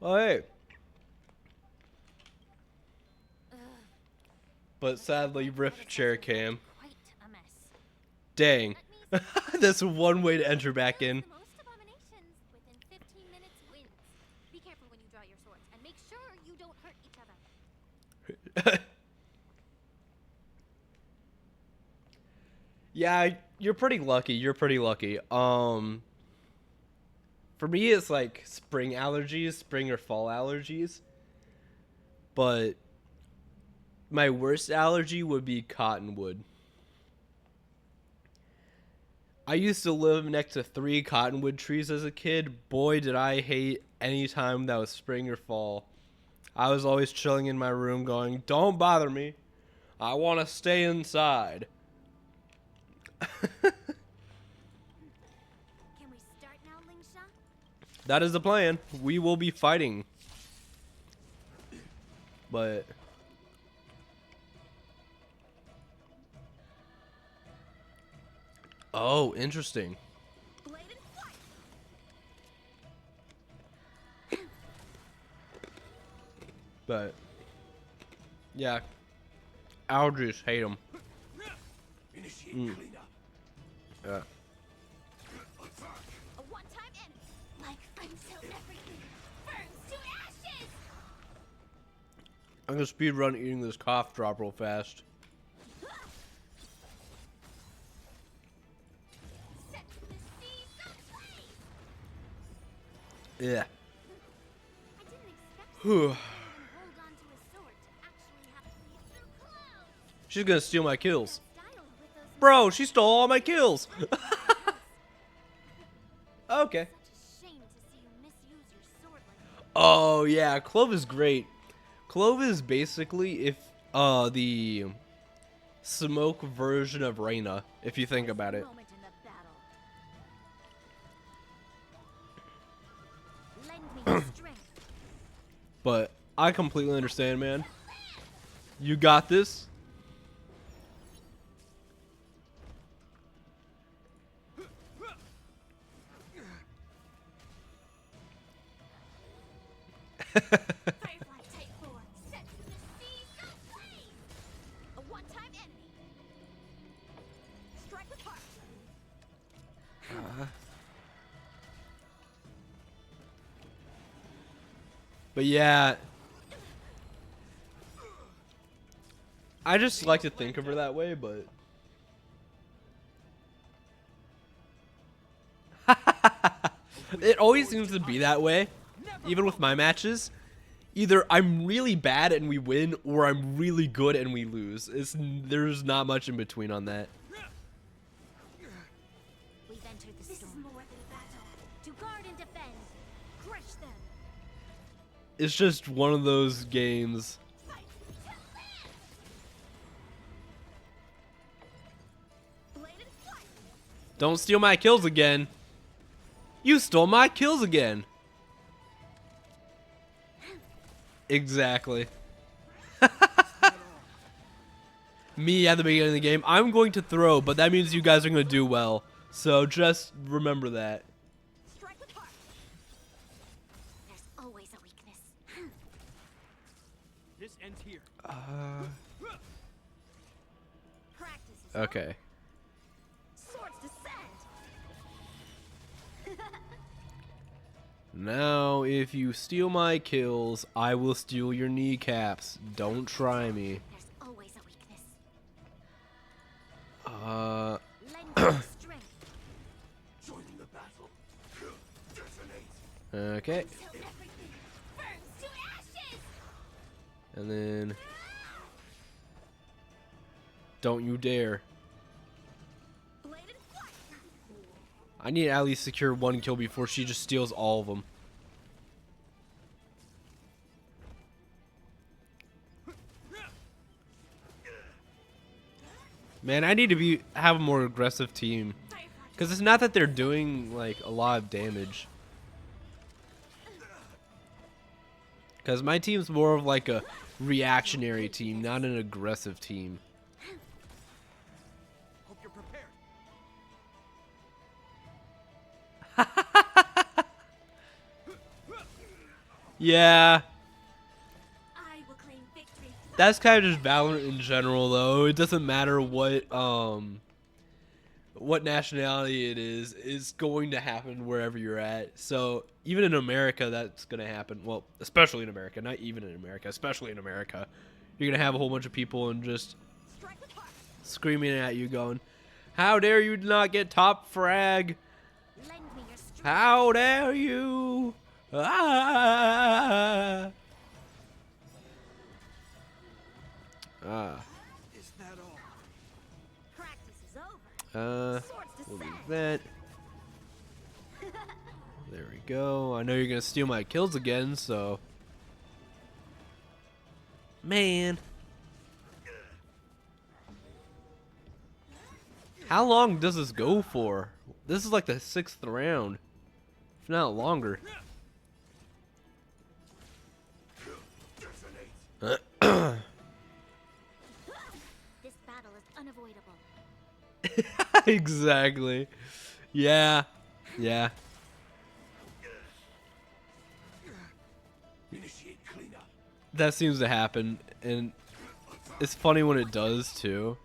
well, hey. But sadly, rip chair cam. Quite a mess. Dang. Let me That's one way to enter back in. the most abominations within 15 minutes wins. Be careful when you draw your swords and make sure you don't hurt each other. Yeah, you're pretty lucky. You're pretty lucky. For me, it's like spring allergies, spring or fall allergies. But my worst allergy would be cottonwood. I used to live next to 3 cottonwood trees as a kid. Boy, did I hate any time that was spring or fall. I was always chilling in my room going, don't bother me. I want to stay inside. Can we start now, Lingsha? That is the plan. We will be fighting. But oh, interesting. Blade and flight. But yeah, I'll just hate them. Initiate cleanup. Yeah. A one-time enemy. Like friends till everything burns to ashes. I'm gonna speed run eating this cough drop real fast. Set the seas ablaze. Yeah. I didn't expect Whew. someone to hold on to a sword to actually have to lead through clouds. She's gonna steal my kills. Style with those Bro, she stole all my kills. Okay. Such a shame to see you misuse your sword like that. Oh yeah, Clove is great. Clove is basically if the smoke version of Reyna, if you think about it. Moment in the battle. Lend me your strength. But I completely understand, man. You got this. Firefly Type 4. Set the seas ablaze. A one-time enemy. Strike with heart. But yeah, I just like to think of her that way, but it always seems to be that way, even with my matches. Either I'm really bad and we win, or I'm really good and we lose. There's not much in between on that. We've entered the This is storm. more than battle. To guard and defend. Crush them. It's just one of those games. Fight to live. Blade and flight. Don't steal my kills again. You stole my kills again. Exactly. Me at the beginning of the game, I'm going to throw, but that means you guys are going to do well. So just remember that. Strike with heart. There's always a weakness. This ends here. Practice is Okay. Swords descend. Now, if you steal my kills, I will steal your kneecaps. Don't try me. There's always a weakness. Lend me your strength. Joining the battle. Detonate. Okay. Till everything burns to ashes. And then... Don't you dare. Blade and flight. I need to at least secure one kill before she just steals all of them. Man, I need to have a more aggressive team. Because it's not that they're doing, like, a lot of damage. Because my team's more of, like, a reactionary team, not an aggressive team. Hope you're prepared. Yeah, I will claim victory. that's kind of just Valorant in general, though. It doesn't matter what nationality it is. It's going to happen wherever you're at. So even in America, that's going to happen. Well, especially in America, not even in America, especially in America, you're going to have a whole bunch of people and just Strike with heart. screaming at you, going, "How dare you not get top frag? Lend me your strength. How dare you?" Ah. Is that all? Practice is over. Swords We'll do descend. that. There we go. I know you're gonna steal my kills again, so. Man. How long does this go for? This is like the 6th round. if not longer. Detonate. This battle is unavoidable. Exactly. Yeah. Yeah. Initiate cleanup. That seems to happen, and it's funny when it does too.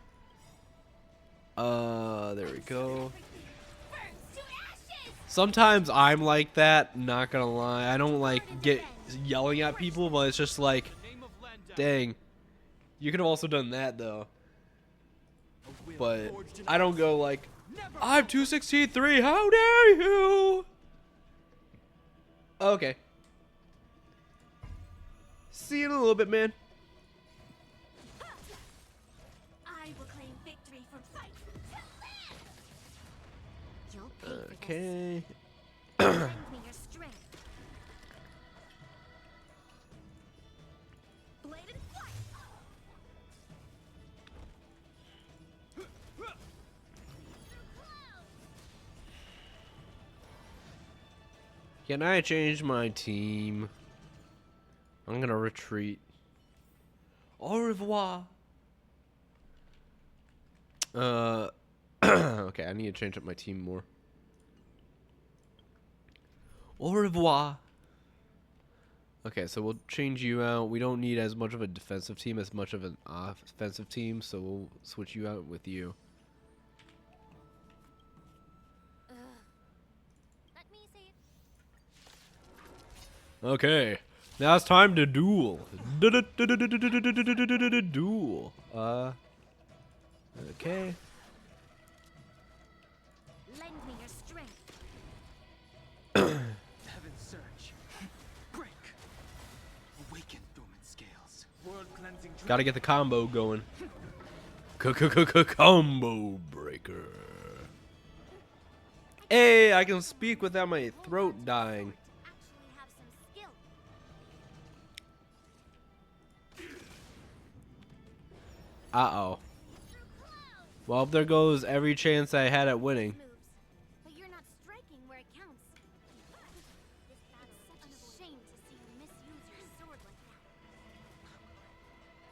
There we go. Sometimes I'm like that, not gonna lie. I don't like get yelling at people, but it's just like, dang. You could have also done that though. But I don't go like, I'm 263, how dare you? Okay. See you in a little bit, man. I will claim victory from fight to land. You'll pay for this. Okay. Lend me your strength. Blade and flight. Can I change my team? I'm gonna retreat. Au revoir. Okay, I need to change up my team more. Au revoir. Okay, so we'll change you out. We don't need as much of a defensive team as much of an offensive team, so we'll switch you out with you. Let me see. Okay, now it's time to duel. Duel. Okay. Lend me your strength. Heaven surge. Break. Awaken dormant scales. World cleansing. Gotta get the combo going. Combo breaker. Hey, I can speak without my throat dying. Actually have some skill. Uh-oh. Well, there goes every chance I had at winning. Moves, but you're not striking where it counts. This battle is such a shame to see you misuse your sword like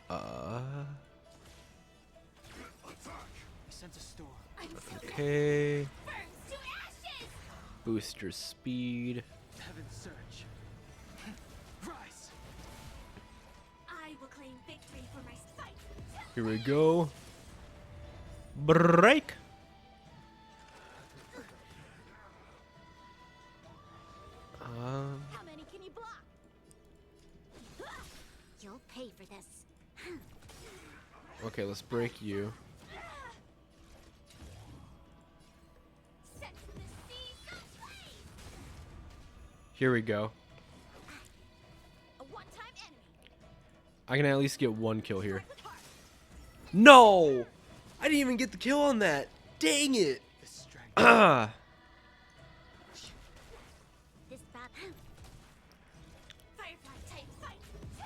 that. I sense a storm. Okay. Burns to ashes! Boost your speed. Heaven surge. Rise. I will claim victory for my fight. Here we go. Break. How many can you block? You'll pay for this. Okay, let's break you. Set the seas ablaze! Here we go. A one-time enemy. I can at least get one kill here. Strike with heart. No! I didn't even get the kill on that. Dang it. The strength. Ah. This battle. Firefly type fight. To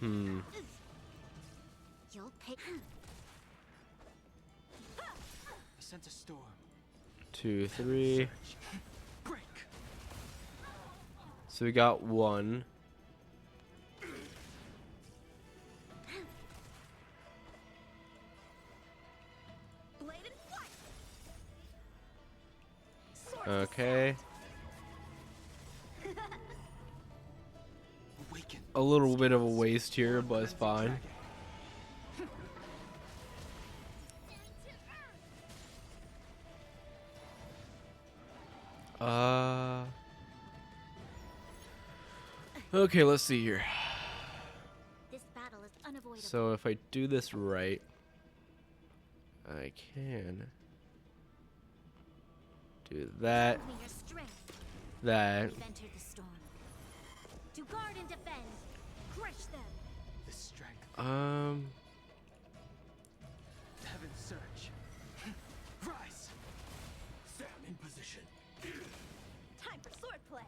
land. You'll pick. I sense a storm. 2, 3. Surge. Break. So we got one. Blade and flight. Sword Okay. Awaken. A little bit of a waste here, but it's fine. Okay, let's see here. This battle is unavoidable. So if I do this right, I can do that, Lend me your strength. that. We've entered the storm. To guard and defend. Crush them. The strength. Um, Heaven surge. Rise. Stand in position. Time for swordplay.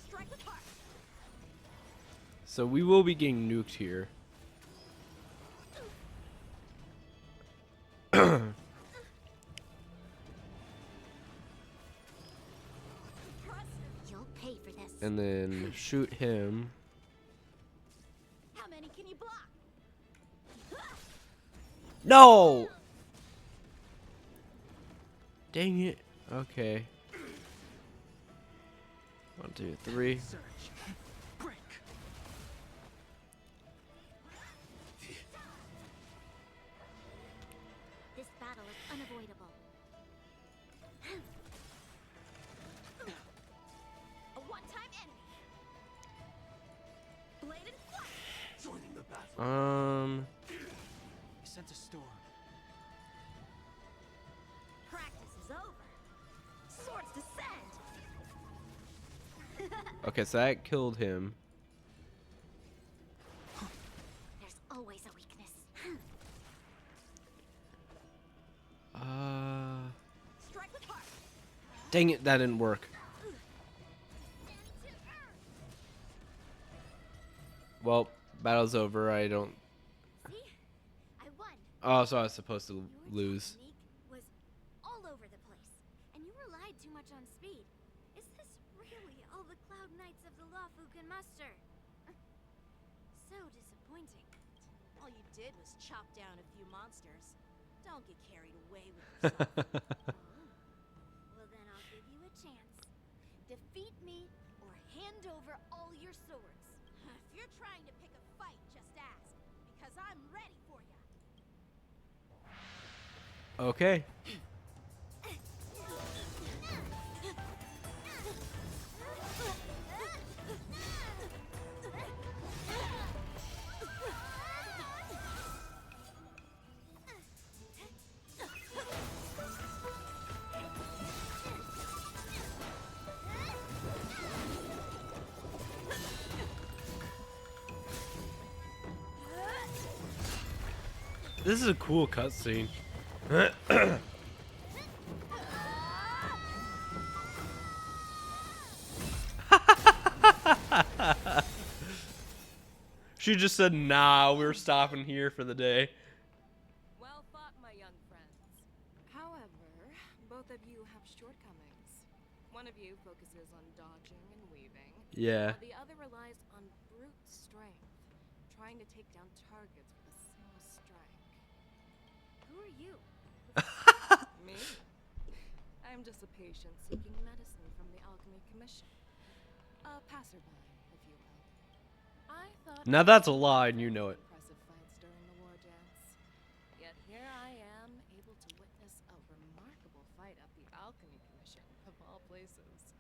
Strike with heart. So we will be getting nuked here. You'll pay for this. And then shoot him. How many can you block? No! Dang it. Okay. 1, 2, 3. Surge. Break. This battle is unavoidable. A one-time enemy. Blade and flash. Joining the battle. I sense a storm. Practice is over. Swords descend. Okay, so that killed him. There's always a weakness. Strike with heart. Dang it, that didn't work. Well, battle's over. I don't. See? I won. Oh, so I was supposed to Your lose. technique was all over the place, and you relied too much on speed. Is this really all the Cloud Knights of the Lawfu can muster? So disappointing. All you did was chop down a few monsters. Don't get carried away with yourself. Well, then I'll give you a chance. Defeat me or hand over all your swords. If you're trying to pick a fight, just ask. Because I'm ready for you. Okay. This is a cool cutscene. She just said, nah, we're stopping here for the day. Well fought, my young friends. However, both of you have shortcomings. One of you focuses on dodging and weaving, Yeah. while the other relies on brute strength, trying to take down targets with a single strike. Who are you? Me? I'm just a patient seeking medicine from the Alchemy Commission. A passerby, if you will. I thought Now that's a lie, and you know it. impressive fights during the war dance. Yet here I am, able to witness a remarkable fight at the Alchemy Commission, of all places.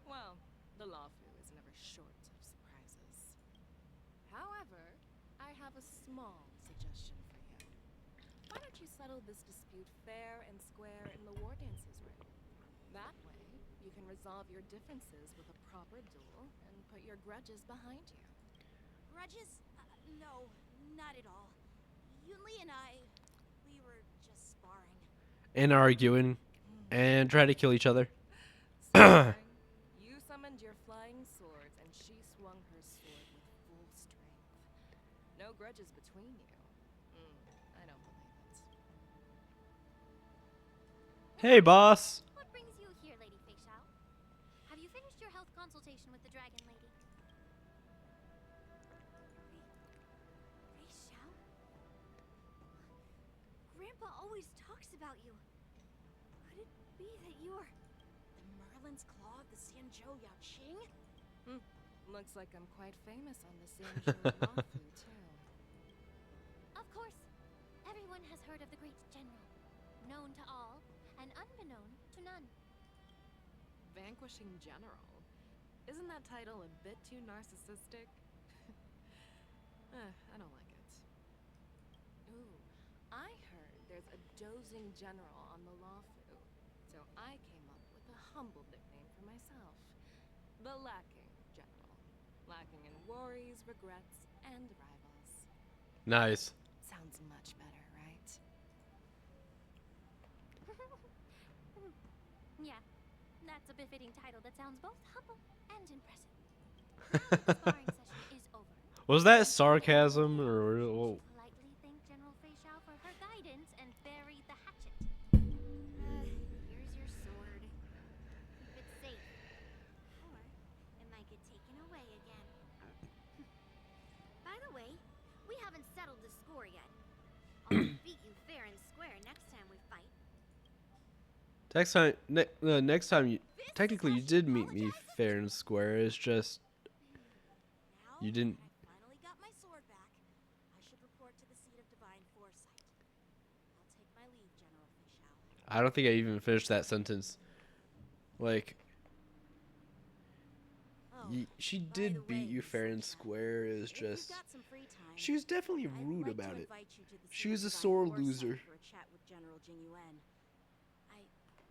Well, the Lawfu is never short of surprises. However, I have a small suggestion for you. Why don't you settle this dispute fair and square in the war dances room? That way, you can resolve your differences with a proper duel and put your grudges behind you. Grudges? No, not at all. Yunli and I, we were just sparring. And arguing. And trying to kill each other. Sparring, you summoned your flying swords, and she swung her sword with full strength. No grudges between you. I don't believe it. Hey, boss. What brings you here, Lady Fei Xiao? Have you finished your health consultation with the Dragon Lady? Fei Xiao? Grandpa always talks about you. Could it be that you're... The Merlin's Claw of the Xianzhou Yaoqing? Looks like I'm quite famous on the Xianzhou Lawfu, too. Of course, everyone has heard of the great general. Known to all, and unbeknown to none. Vanquishing General. Isn't that title a bit too narcissistic? I don't like it. Ooh, I heard there's a dozing general on the Lawfu, so I came up with a humble nickname for myself. The Lacking General. Lacking in worries, regrets, and rivals. Nice. Sounds much better, right? Yeah, that's a befitting title that sounds both humble and impressive. Now that the sparring session is over, Was that sarcasm or? Well, Politely thank General Fei Xiao for her guidance and bury the hatchet. Here's your sword. Keep it safe. Or it might get taken away again. By the way, we haven't settled the score yet. I'll defeat you fair and square next time we fight. next time you technically you did meet me fair and square. It's just Now you didn't. that I finally got my sword back, I should report to the seat of divine foresight. I'll take my leave, General Fei Xiao. I don't think I even finished that sentence. Like, Oh, she by did the beat way, you fair and Sunshine, square. Is if you've just got some free time, she was definitely I'd rude like about to it. invite you to the She seat was of a divine sore foresight loser. for a chat with General Jing Yuan. I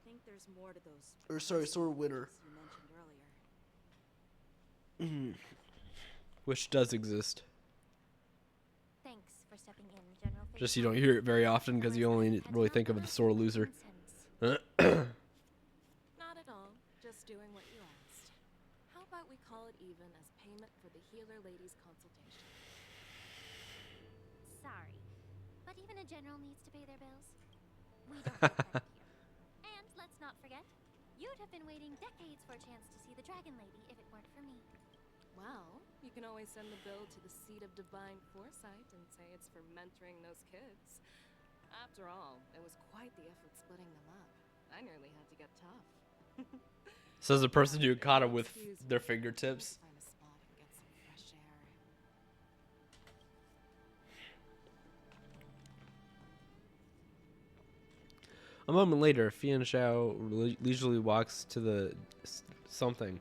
think there's more to those. Or sorry, sore winner. you mentioned earlier. Which does exist. Thanks for stepping in, General Fei Just you Xiao. don't hear it very often because you only Had really not think of the asked sore for loser. nonsense. Not at all. Just doing what you asked. How about we call it even as payment for the healer lady's consultation? Sorry, but even a general needs to pay their bills. We don't get credit here. And let's not forget, you'd have been waiting decades for a chance to see the Dragon Lady if it weren't for me. Well, you can always send the bill to the seat of divine foresight and say it's for mentoring those kids. After all, it was quite the effort splitting them up. I nearly had to get tough. Says the person who caught him with their fingertips. Find a spot and get some fresh air. A moment later, Fian Xiao leisurely walks to the something.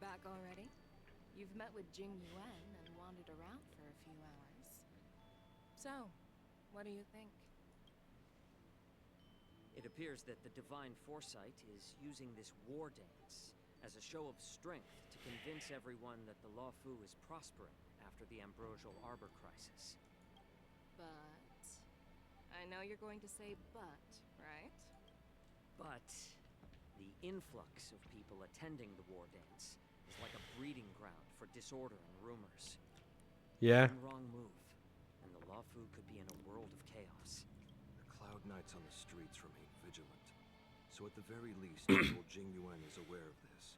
Back already? You've met with Jing Yuan and wandered around for a few hours. So, what do you think? It appears that the Divine Foresight is using this war dance as a show of strength to convince everyone that the Luofu is prospering after the Ambrosial Arbor crisis. But... I know you're going to say but, right? But the influx of people attending the war dance is like a breeding ground for disorder and rumors. Yeah. One wrong move, and the Luofu could be in a world of chaos. The Cloud Knights on the streets remain vigilant, so at the very least, General Jing Yuan is aware of this.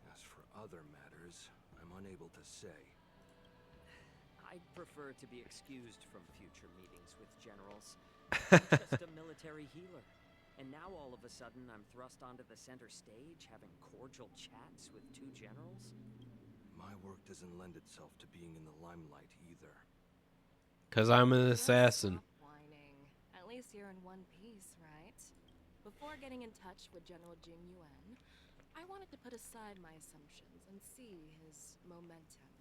As for other matters, I'm unable to say. I'd prefer to be excused from future meetings with generals. I'm just a military healer. And now all of a sudden I'm thrust onto the center stage having cordial chats with two generals? My work doesn't lend itself to being in the limelight either. Because I'm an Just assassin. stop whining. At least you're in one piece, right? Before getting in touch with General Jing Yuan, I wanted to put aside my assumptions and see his momentum.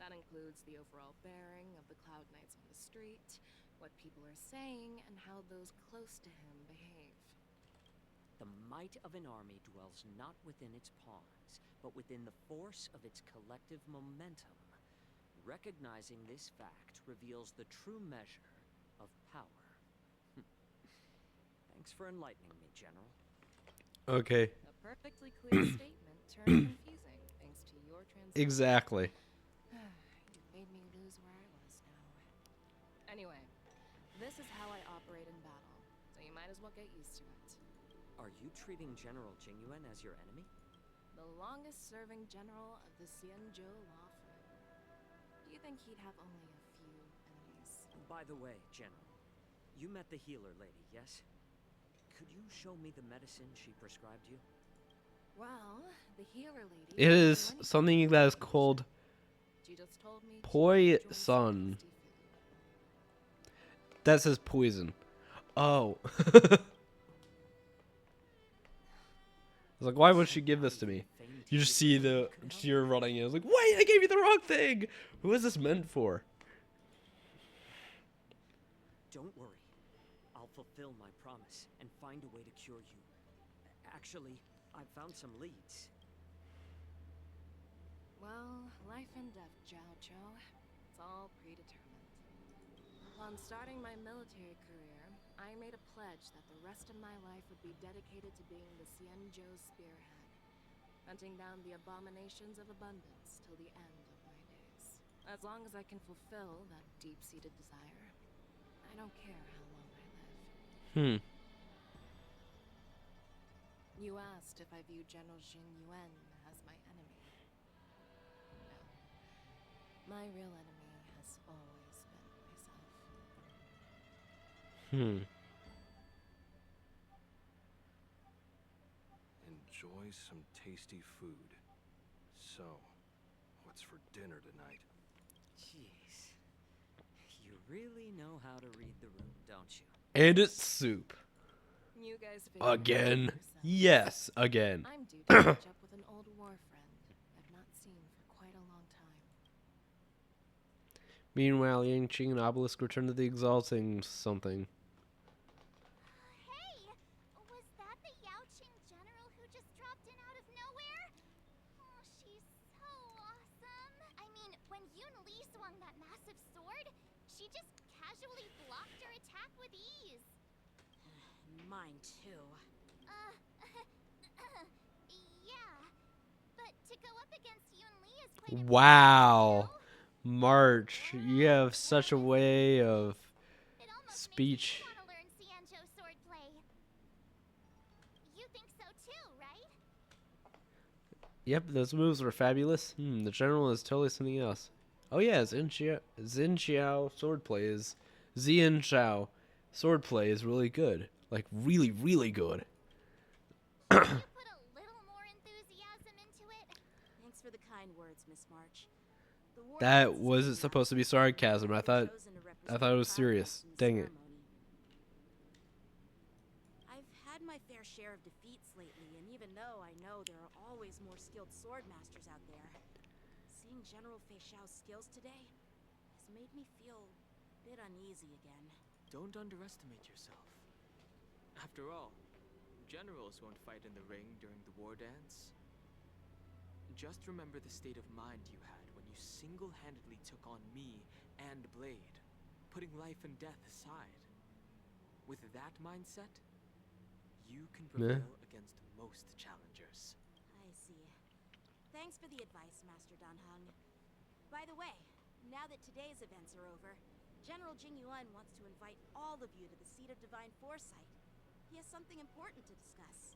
That includes the overall bearing of the Cloud Knights on the street, what people are saying, and how those close to him behave. The might of an army dwells not within its pawns, but within the force of its collective momentum. Recognizing this fact reveals the true measure of power. Thanks for enlightening me, General. Okay. A perfectly clear statement turned confusing thanks to your transparency. Exactly. You made me lose where I was now. Anyway, this is how I operate in battle, so you might as well get used to it. Are you treating General Jing Yuan as your enemy? The longest-serving general of the Xianzhou Luofu. You think he'd have only a few enemies? By the way, General, you met the healer lady, yes? Could you show me the medicine she prescribed you? Well, the healer lady... It is something that is called She just told me to poison. That says poison. Oh. I was like, why would she give this to me? You just see the tear running in. I was like, wait, I gave you the wrong thing. Who is this meant for? Don't worry. I'll fulfill my promise and find a way to cure you. Actually, I've found some leads. Well, life and death, Jiao Cho. It's all predetermined. Upon starting my military career, I made a pledge that the rest of my life would be dedicated to being the Xianzhou spearhead. hunting down the abominations of abundance till the end of my days. As long as I can fulfill that deep-seated desire, I don't care how long I live. Hmm. You asked if I view General Jing Yuan as my enemy. No. My real enemy has always been myself. Hmm. Enjoy some tasty food. So, what's for dinner tonight? Jeez. You really know how to read the room, don't you? And it's soup. You guys figure it out Again. yourselves. Yes, again. I'm due to catch up with an old war friend I've not seen for quite a long time. Meanwhile, Yang Qing and Obelisk return to the Exalting something. Hey! Was that the Yao Qing general who just dropped in out of nowhere? Oh, she's so awesome. I mean, when Yun Li swung that massive sword, she just casually blocked her attack with ease. Mine too. Yeah. But to go up against Yun Li is quite a Wow. March, you have such a way of It almost speech. makes me want to learn Xianzhou swordplay. You think so too, right? Yep, those moves were fabulous. The general is totally something else. Oh yeah, Xin Xiao swordplay is Zian Xiao swordplay is really good. Like really, really good. You put a little more enthusiasm into it. Thanks for the kind words, Miss March. The war That dance is wasn't coming supposed to up, be sarcasm. and I you're thought chosen to it represent was the serious. Province in the Dang it. ceremony. I've had my fair share of defeats lately, and even though I know there are always more skilled sword masters out there, seeing General Fei Xiao's skills today has made me feel a bit uneasy again. Don't underestimate yourself. After all, generals won't fight in the ring during the war dance. Just remember the state of mind you had when you single-handedly took on me and Blade, putting life and death aside. With that mindset, you can prevail against most challengers. I see. Thanks for the advice, Master Dan Heng. By the way, now that today's events are over, General Jing Yuan wants to invite all of you to the Seat of Divine Foresight. He has something important to discuss.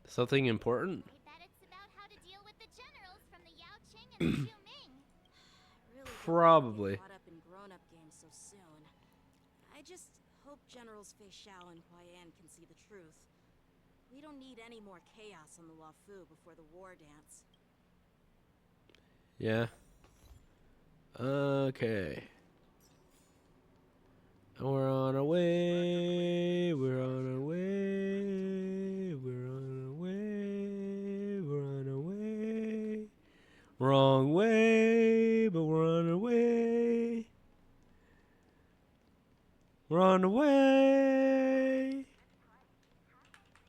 Something important? I bet it's about how to deal with the generals from the Yao Qing and the Zhu Ming. Really don't Probably. get caught up in grown-up games so soon. I just hope Generals Fei Xiao and Huai Yan can see the truth. We don't need any more chaos on the Luofu before the war dance. Yeah. Okay. We're on our way. We're on our way. We're on our way. We're on our way. Wrong way, but we're on our way. We're on the way.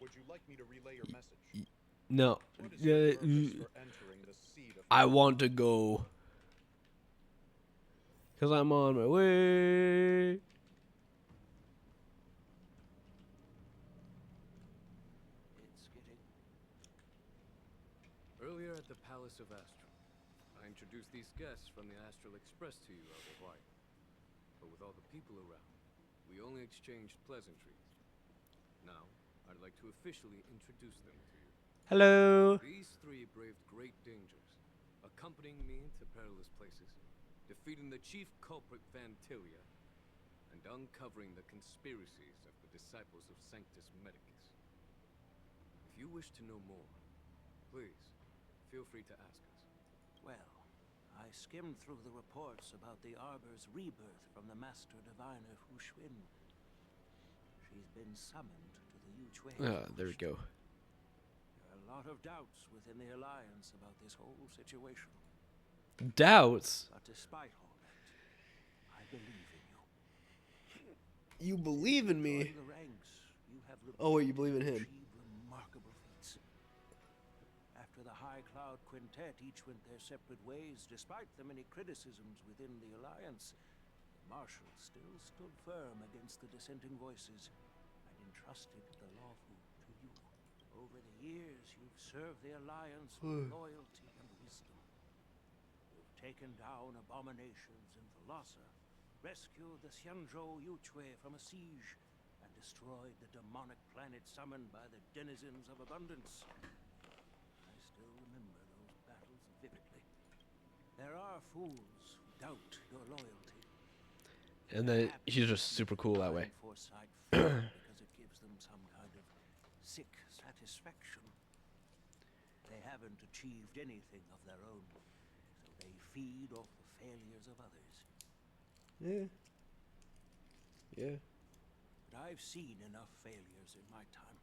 Would you like me to relay your message? No. What is your purpose for entering the seat of I want to go. Because I'm on my way. It's getting... Earlier at the Palace of Astral, I introduced these guests from the Astral Express to you, Elder White. But with all the people around, we only exchanged pleasantries. Now, I'd like to officially introduce them to you. Hello. These three braved great dangers, accompanying me to perilous places, defeating the chief culprit Vantilia, and uncovering the conspiracies of the disciples of Sanctus Medicus. If you wish to know more, please, feel free to ask us. Well, I skimmed through the reports about the Arbor's rebirth from the Master Diviner Hu Xuan. She's been summoned to the Yuquei. There we go. There are a lot of doubts within the Alliance about this whole situation. Doubts? But despite all that, I believe in you. You believe in me? Join the ranks, you have Oh, wait, you believe in him? achieved remarkable feats. After the High Cloud Quintet each went their separate ways, despite the many criticisms within the Alliance, the Marshal still stood firm against the dissenting voices and entrusted the Luofu to you. Over the years, you've served the Alliance with loyalty and wisdom. You've taken down abominations in Thalassa, rescued the Xianzhou Yuchue from a siege, and destroyed the demonic planet summoned by the denizens of abundance. I still remember those battles vividly. There are fools who doubt your loyalty. And then he's just super cool that way. Foresight because it gives them some kind of sick satisfaction. They haven't achieved anything of their own, so they feed off the failures of others. Yeah. Yeah. But I've seen enough failures in my time,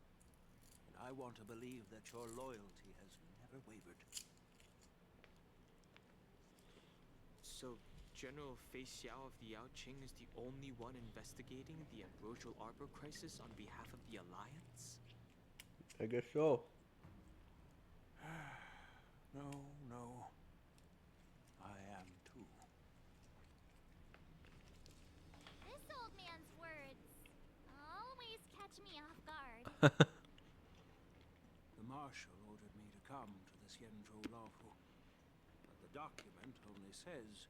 and I want to believe that your loyalty has never wavered. So, General Fei Xiao of the Yaoqing is the only one investigating the Ambrosial Arbor crisis on behalf of the Alliance? I guess so. No. I am too. This old man's words always catch me off guard. The Marshal ordered me to come to the Xianzhou Laofu, but the document only says,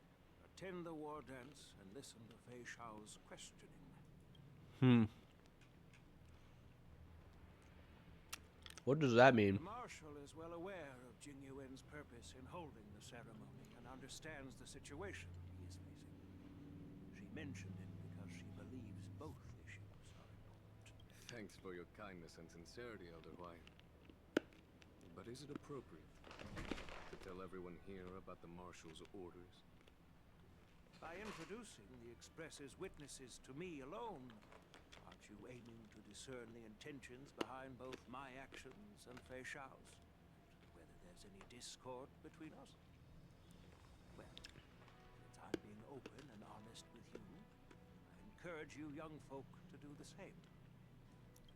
attend the war dance and listen to Fei Xiao's questioning. What does that mean? The Marshal is well aware of Jing Yuan's purpose in holding the ceremony and understands the situation he is facing. She mentioned it because she believes both issues are important. Thanks for your kindness and sincerity, Elder Huai. But is it appropriate to tell everyone here about the Marshal's orders? By introducing the Express's witnesses to me alone, aren't you aiming to discern the intentions behind both my actions and Fei Xiao's? And whether there's any discord between us? Well, since I'm being open and honest with you, I encourage you young folk to do the same.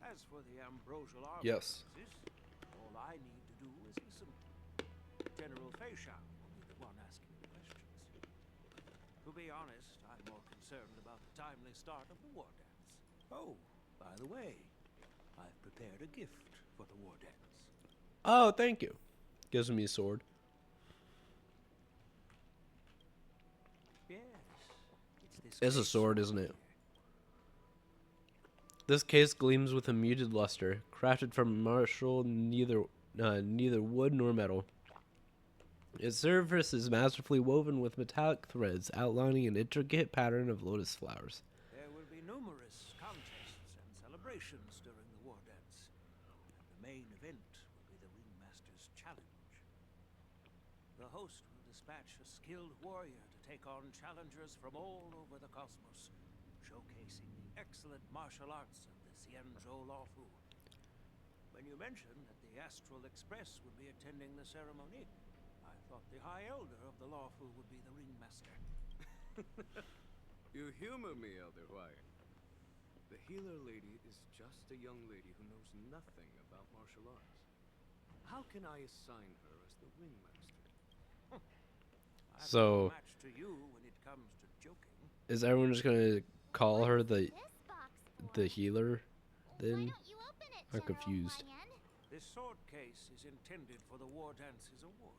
As for the Ambrosial Arbor Yes. all I need to do is listen. General Fei Xiao will be the one asking the questions. To be honest, I'm more concerned about the timely start of the war dance. Oh, by the way, I've prepared a gift for the war dance. Oh, thank you. Gives me a sword. Yes, it's this It's a great sword, isn't it? here. This case gleams with a muted luster, crafted from Marshal neither wood nor metal. Its surface is masterfully woven with metallic threads, outlining an intricate pattern of lotus flowers. There will be numerous contests and celebrations during the war dance. And the main event will be the Ringmaster's Challenge. The host will dispatch a skilled warrior to take on challengers from all over the cosmos, showcasing the excellent martial arts of the Xianzhou Laofu. When you mentioned that the Astral Express would be attending the ceremony, I thought the High Elder of the Laofu would be the Ringmaster. You humor me, Elder Huai. The healer lady is just a young lady who knows nothing about martial arts. How can I assign her as the ringmaster? I'm So- no match to you when it comes to joking. Is everyone just gonna call her This box for? the healer Why then? don't you open it, I'm General confused. Huayan? This sword case is intended for the war dance's award.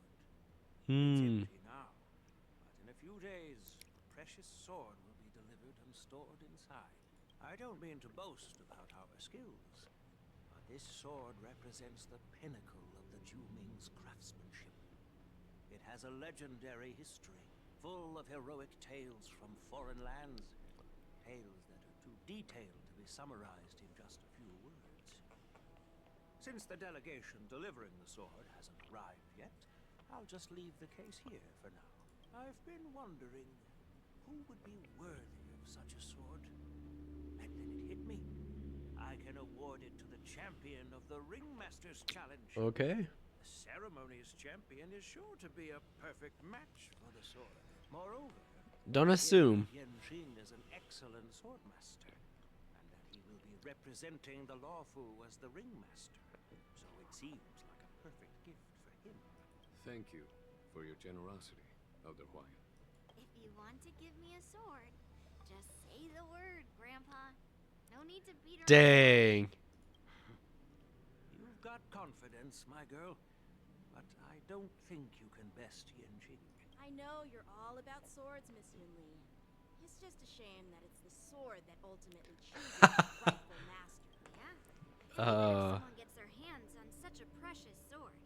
It's Hmm. empty now, but in a few days, a precious sword will be delivered and stored inside. I don't mean to boast about our skills, but this sword represents the pinnacle of the Juming's craftsmanship. It has a legendary history, full of heroic tales from foreign lands, tales that are too detailed to be summarized in just a few words. Since the delegation delivering the sword hasn't arrived yet, I'll just leave the case here for now. I've been wondering who would be worthy of such a sword. And then it hit me. I can award it to the champion of the Ringmaster's Challenge. Okay. The ceremony's champion is sure to be a perfect match for the sword. Moreover, Don't assume. Yanjing is an excellent swordmaster, and that he will be representing the Laofu as the Ringmaster. So it seems like a perfect gift for him. Thank you for your generosity, Elder Huai. If you want to give me a sword, just say the word, Grandpa. No need to beat around. Dang. You've got confidence, my girl, but I don't think you can best Yanjing. I know you're all about swords, Miss Yunli. It's just a shame that it's the sword that ultimately chooses its rightful master. Yeah. If someone gets their hands on such a precious sword,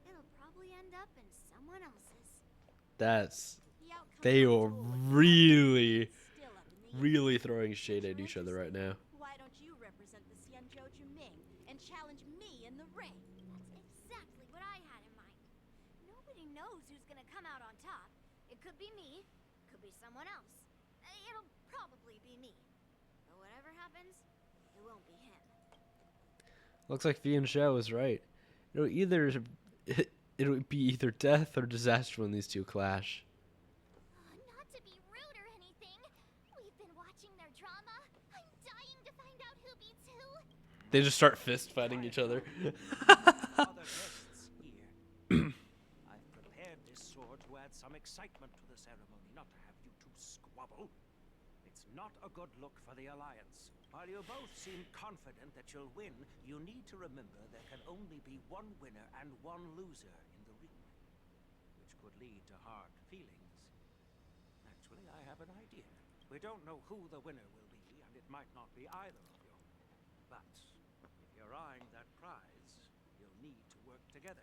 it'll probably end up in someone else's. That's The outcome they of are the duel with really, is still up in the air. really throwing shade at each other right now. Why don't you represent the Xianzhou Juming and challenge me in the ring? That's exactly what I had in mind. Nobody knows who's gonna come out on top. It could be me, could be someone else. It'll probably be me. But whatever happens, it won't be him. Looks like Fian Xiao was right. It'll either it'll be either death or disaster when these two clash. Not to be rude or anything. We've been watching their drama. I'm dying to find out who beats who. They just start fist fighting each other. Other guests here. I've prepared this sword to add some excitement to the ceremony, not to have you two squabble. It's not a good look for the Alliance. While you both seem confident that you'll win, you need to remember there can only be one winner and one loser in the ring, which could lead to hard feelings. Actually, I have an idea. We don't know who the winner will be, and it might not be either of you. But if you're eyeing that prize, you'll need to work together.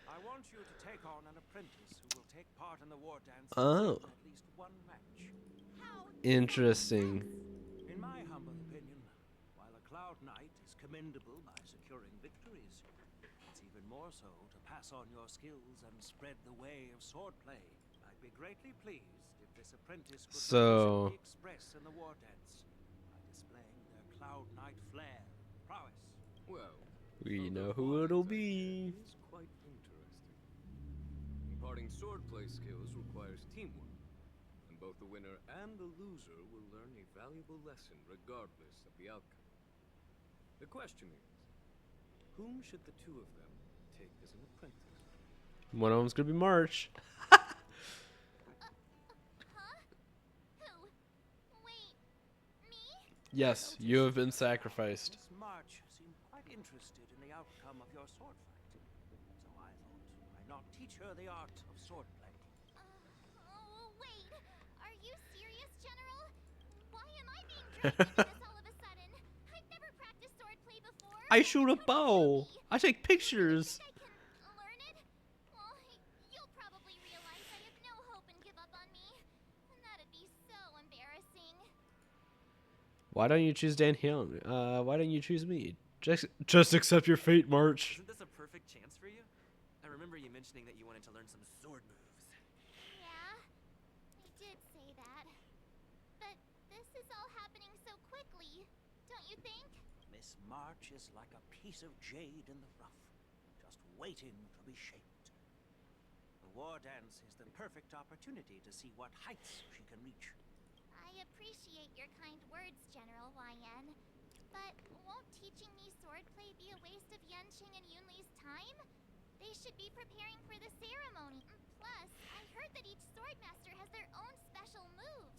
I want you to take on an apprentice who will take part in the war dance Oh. in at least one match. Interesting. In my humble opinion, while a Cloud Knight is commendable by securing victories, it's even more so to pass on your skills and spread the way of swordplay. I'd be greatly pleased if this apprentice could musically express in the war dance by displaying their Cloud Knight flair and prowess. Well, We know who it'll be. is quite interesting. Imparting swordplay skills requires teamwork, and both the winner and the loser will learn a valuable lesson regardless of the outcome. The question is, whom should the two of them take as an apprentice? One of them's gonna be March. Huh? Who? Wait, me? Yes, you have been sacrificed. Miss March seemed quite interested in the outcome of your sword fight, so I thought, why not teach her the art of swordplay? Oh, wait. Are you serious, General? Why am I being dragged into this all of a sudden? I've never practiced swordplay before. I shoot a How do you bow. do me? I take pictures. Think I can learn it? Well, you'll probably realize I have no hope and give up on me. And that'd be so embarrassing. Why don't you choose Dan Hyun? Why don't you choose me? Just accept your fate, March. Isn't this a perfect chance for you? I remember you mentioning that you wanted to learn some sword moves. Yeah, I did say that. But this is all happening so quickly, don't you think? Miss March is like a piece of jade in the rough, just waiting to be shaped. The war dance is the perfect opportunity to see what heights she can reach. I appreciate your kind words, General YN. But won't teaching me swordplay be a waste of Yanqing and Yunli's time? They should be preparing for the ceremony. Plus, I heard that each swordmaster has their own special moves.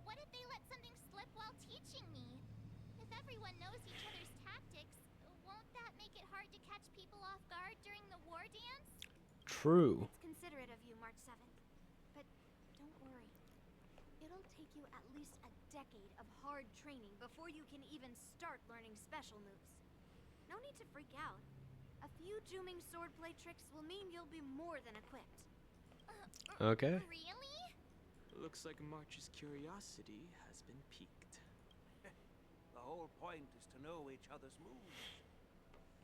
What if they let something slip while teaching me? If everyone knows each other's tactics, won't that make it hard to catch people off guard during the war dance? True. It's considerate of you, March 7th. But don't worry. It'll take you at least a decade of hard training before you can even start learning special moves. No need to freak out. A few Juming swordplay tricks will mean you'll be more than equipped. Okay. Really? Looks like March's curiosity has been piqued. The whole point is to know each other's moves.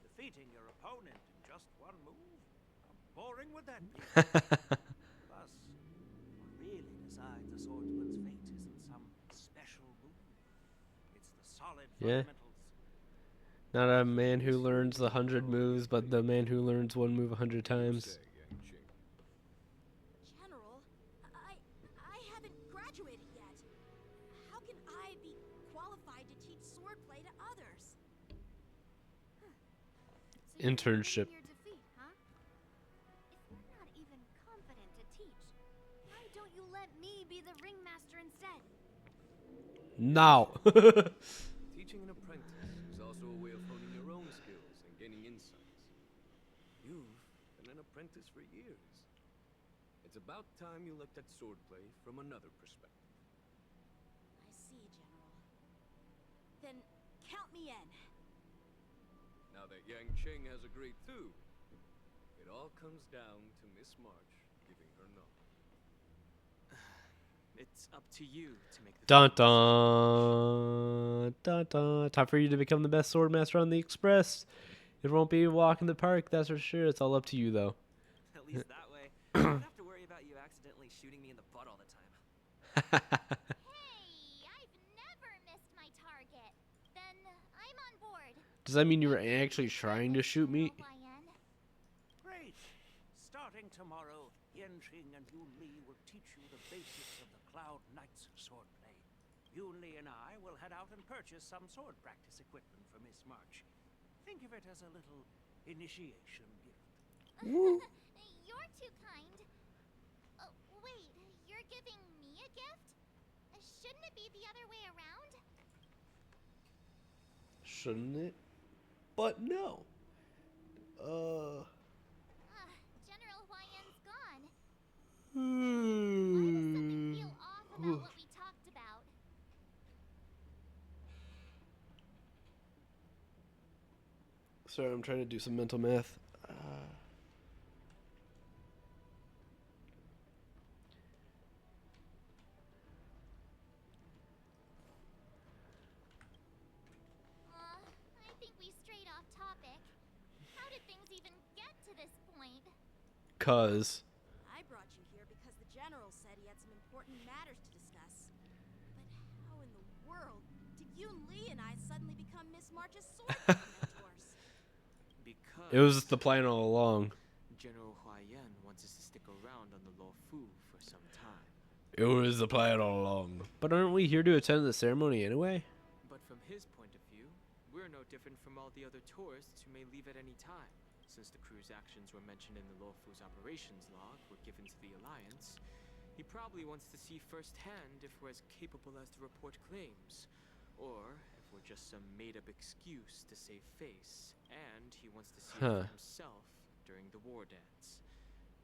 Defeating your opponent in just one move? How boring would that be? Plus, what really decides a swordsman's fate isn't some special move. It's the solid Yeah. fundamentals. Not a man who learns 100 moves, but the man who learns one move 100 times. Say, Yanqing. General, I haven't graduated yet. How can I be qualified to teach swordplay to others? So you're Internship. admitting your defeat, huh? If you're not even confident to teach, why don't you let me be the ringmaster instead? Now. Teaching an apprentice is also a way of honing your own skills and gaining You've been an apprentice for years. It's about time you looked at swordplay from another perspective. I see, General. Then count me in. Now that Yang Cheng has agreed too, it all comes down to Miss March giving her nod. It's up to you to make the Dun final decision. dun. Dun dun. Time for you to become the best swordmaster on the Express. It won't be a walk in the park, that's for sure. It's all up to you, though. At least that way, I don't have to worry about you accidentally shooting me in the butt all the time. Hey, I've never missed my target. Then I'm on board. Does that mean you were actually trying to shoot me? Great. Starting tomorrow, Yanqing and Yun Li will teach you the basics of the Cloud Knight's swordplay. Yun Li and I will head out and purchase some sword practice equipment for Miss March. Think of it as a little initiation gift. You're too kind. Oh, wait, you're giving me a gift? Shouldn't it be the other way around? Shouldn't it? But no. General Huayan's gone. Why does something feel off about what we talked about? Sorry, I'm trying to do some mental math. I think we strayed off topic. How did things even get to this point? Cause. I brought you here because the General said he had some important matters to discuss. But how in the world did Yun Li and I suddenly become Miss March's sword mentors? Because It was the plan all along. General Huayan wants us to stick around on the Law Fu for some time. It was the plan all along. But aren't we here to attend the ceremony anyway? But from his point of view, we're no different from all the other tourists who may leave at any time. Since the crew's actions were mentioned in the Law Fu's operations log were given to the Alliance, he probably wants to see firsthand if we're as capable as to report claims, or if we're just some made-up excuse to save face, and he wants to see it for himself during the war dance,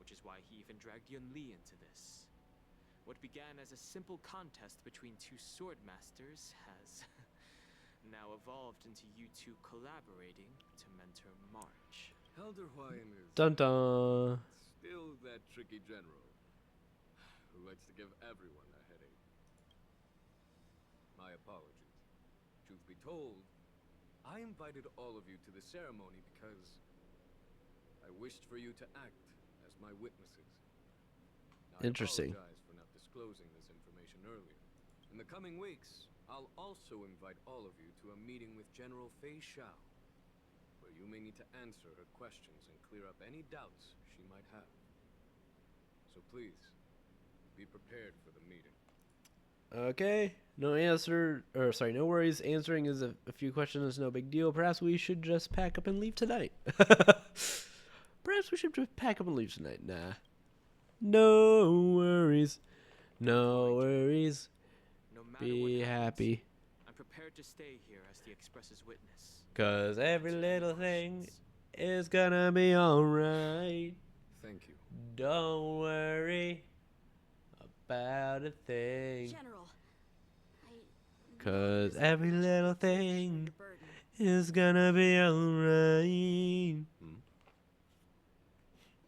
which is why he even dragged Yun Li into this. What began as a simple contest between two sword masters has now evolved into you two collaborating to mentor March. Elder Huayan is Dun dun. still that tricky general who likes to give everyone a headache. My apologies. Truth be told, I invited all of you to the ceremony because I wished for you to act as my witnesses. Now, Interesting. I apologize for not disclosing this information earlier. In the coming weeks, I'll also invite all of you to a meeting with General Fei Xiao, where you may need to answer her questions and clear up any doubts she might have. So please, be prepared for the meeting. Okay. No worries. Answering is a few questions is no big deal. Perhaps we should just pack up and leave tonight. Perhaps we should just pack up and leave tonight. Nah. No worries. No worries. No matter Be what happens, happy. I'm prepared to stay here as the Express's witness. 'Cause every Answer any little thing questions. is gonna be alright. Thank you. Don't worry about a thing. General, I know 'Cause this every is little a thing burden. is gonna be alright.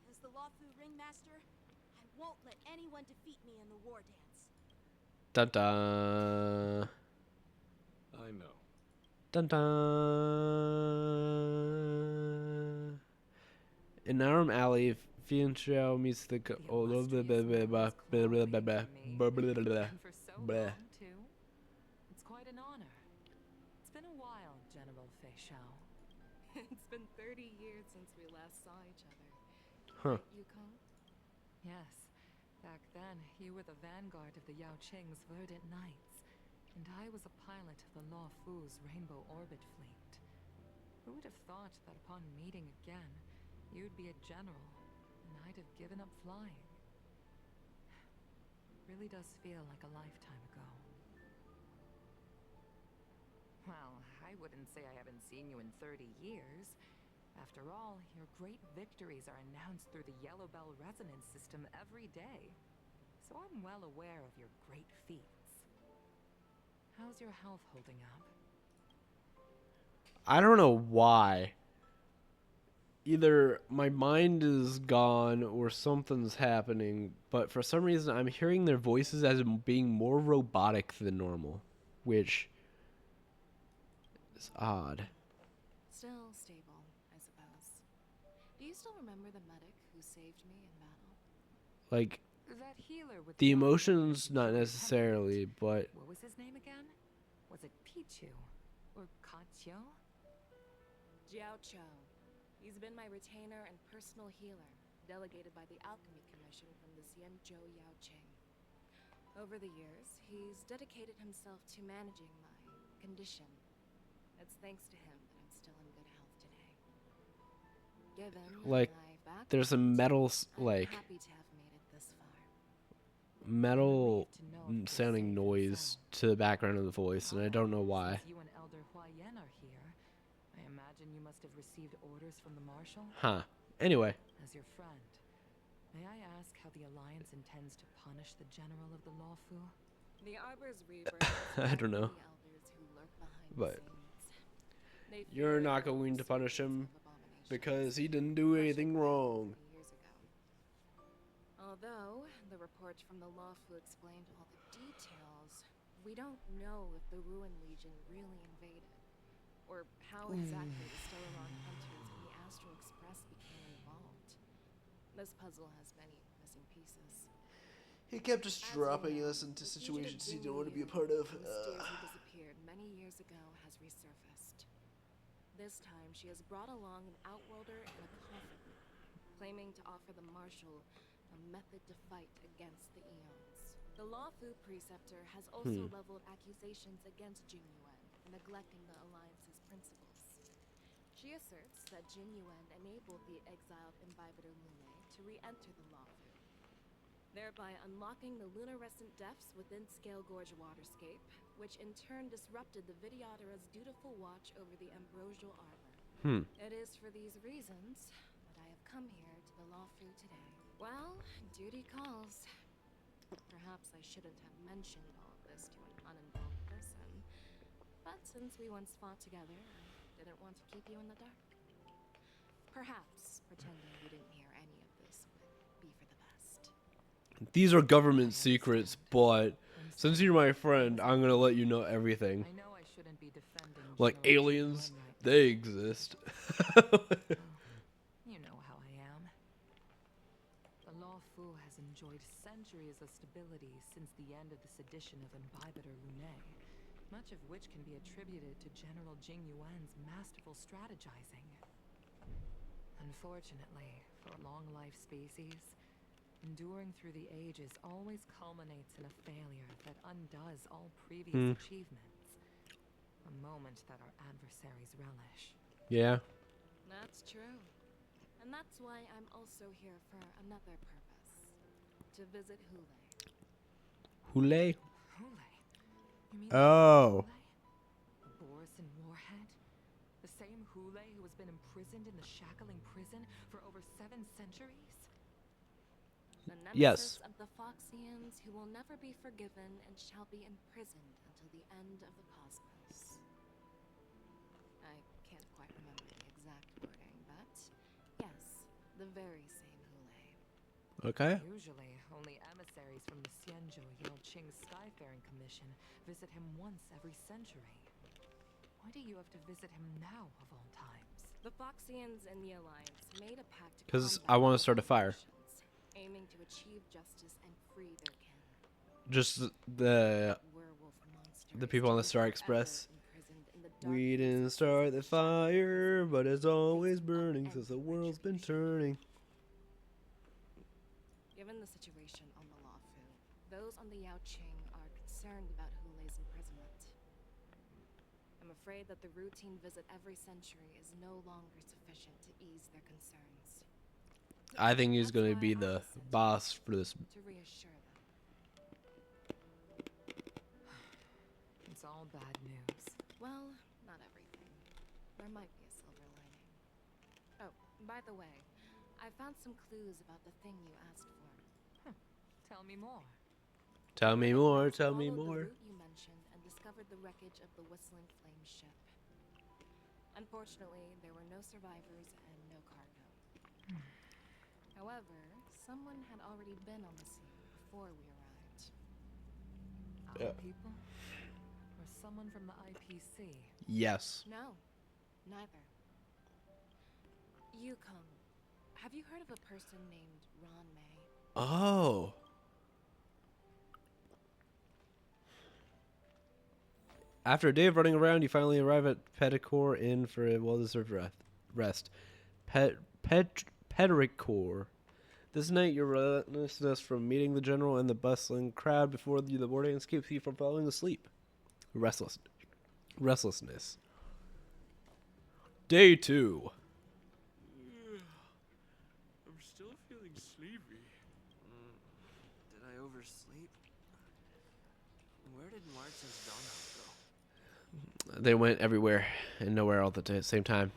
As the Lawfu Ringmaster, I won't let anyone defeat me in the war dance. Dun dun. I know. Dun dun. In Narum Alley, Fianchao meets the The illustrious Lord's and for so long, too. It's quite an honor. It's been a while, General Fei Xiao. It's been 30 years since we last saw each other. Huh. Right, Yuko? Yes. Back then, you were the vanguard of the Yao Qing's Verdant Knights, and I was a pilot of the Law Fu's Rainbow Orbit Fleet. Who would have thought that upon meeting again, you'd be a general, and I'd have given up flying? Really does feel like a lifetime ago. Well, I wouldn't say I haven't seen you in 30 years. After all, your great victories are announced through the Yellow Bell resonance system every day. So I'm well aware of your great feats. How's your health holding up? I don't know why. Either my mind is gone or something's happening, but for some reason I'm hearing their voices as being more robotic than normal, which is odd. Still stable, I suppose. Do you still remember the medic who saved me in battle? Like, That healer with the eye emotions, and not short necessarily, temperament. but What was his name again? Was it Pichu? Or Kachio? Jiao Cho. He's been my retainer and personal healer, delegated by the Alchemy Commission from the Xianzhou Yaoqing. Over the years, he's dedicated himself to managing my condition. It's thanks to him that I'm still in good health today. Given like, my background, there's a metal, I'm like, happy to have made it this far. metal Relieved to know of your sounding safe and noise sound. to the background of the voice, and I don't know why. Since you and Elder Hua Yan are here, I imagine you must have received orders from the Marshal? Huh. Anyway. As your friend, may I ask how the Alliance intends to punish the General of the Lawfu? The Arbor's Reaper I don't know. the elders who lurk behind But the scenes. They you're fear not the going to punish series him of abominations because he didn't do anything wrong. years ago. Although the report from the Lawfu explained all the details, we don't know if the Ruin Legion really invaded, or how exactly the Stellaron Hunters and the Astral Express became involved. This puzzle has many missing pieces. He kept just As dropping you know, us into the situations he fugitive didn't want to be a Jinyu part of. who mysteriously disappeared many years ago has resurfaced. This time, she has brought along an outworlder in a coffin, claiming to offer the Marshal a method to fight against the Eons. The Lawfu Preceptor has also leveled accusations against Jin Yuan for neglecting the Alliance's principles. She asserts that Jin Yuan enabled the exiled Imbibitor Lune to re-enter the Lawfu, thereby unlocking the lunarescent depths within Scale Gorge waterscape, which in turn disrupted the Vidyadhara's dutiful watch over the ambrosial arbor. It is for these reasons that I have come here to the Lawfu today. Well, duty calls. Perhaps I shouldn't have mentioned all of this to an uninvolved person, but since we once fought together, I didn't want to keep you in the dark. Perhaps pretending you didn't hear any of this would be for the best. These are government secrets, but since you're my friend, I'm gonna let you know everything. I know I shouldn't be defending Like General aliens, Jin Yuan right they now. exist. You know how I am. The Lawfu has enjoyed centuries of stability since the end of the sedition of Imbibitor Lune, much of which can be attributed to General Jing Yuan's masterful strategizing. Unfortunately, for a long-life species, enduring through the ages always culminates in a failure that undoes all previous achievements. A moment that our adversaries relish. Yeah. That's true. And that's why I'm also here for another purpose. To visit Hule. Hule? Hule? You mean Oh. Hule? The Borisin Warhead? The same Hule who has been imprisoned in the shackling prison for over 7 centuries? The Yes. nemesis of the Foxians who will never be forgiven and shall be imprisoned until the end of the cosmos. I can't quite remember the exact wording, but yes, the very same Hule. Okay. Usually, only emissaries from the Xianzhou Yaoqing Skyfaring Commission visit him once every century. Why do you have to visit him now, of all times? The Foxians and the Alliance made a pact to 'Cause combat I wanna the start a fire. abominations, aiming to achieve justice and free their kin. Just the Werewolf monsters people on the to be Star forever Express. imprisoned in the dark We didn't recesses start of the shadowy fire, prison, but it's always facing burning upended since the world's been retribution. turning. Given the situation on the Lawfu, those on the Yaoqing are concerned about Hule's imprisonment. I'm afraid that the routine visit every century is no longer sufficient to ease their concerns. I think he's That's gonna why be I the was sent boss for this. to reassure them. It's all bad news. Well, not everything. There might be a silver lining. Oh, by the way, I found some clues about the thing you asked for. Tell me more. Tell me more, Followed tell me the more. route you mentioned and discovered the wreckage of the Whistling Flame ship. Unfortunately, there were no survivors and no cargo. However, someone had already been on the scene before we arrived. Our people? Or someone from the IPC? Yes. No, neither. Yukong, have you heard of a person named Ron May? Oh. After a day of running around, you finally arrive at Peticore Inn for a well-deserved rest. Peticore. This night, your relentlessness from meeting the general and the bustling crowd before the war dance keeps you from falling asleep. Restlessness. Day 2. I'm still feeling sleepy. Did I oversleep? Where did Martin's donut go? They went everywhere and nowhere all at the same time.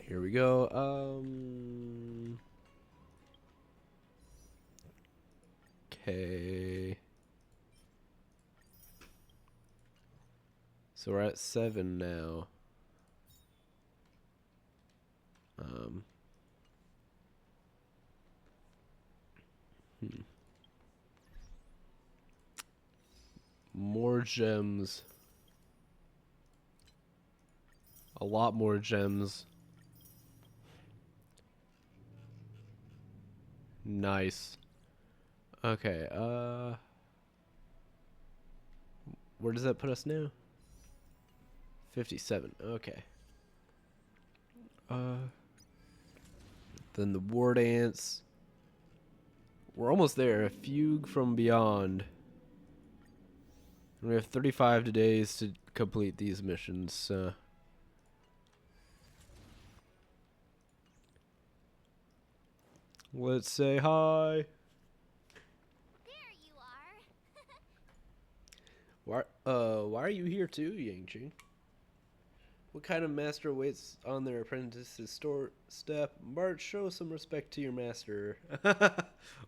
Here we go. Okay. So we're at 7 now. More gems. A lot more gems. Nice. Okay, where does that put us now? 57. Okay. Then the war dance. We're almost there. A fugue from beyond. And we have 35 days to complete these missions. Let's say hi. There you are. Why are you here too, Yangqing? What kind of master waits on their apprentice's step? March, show some respect to your master. Why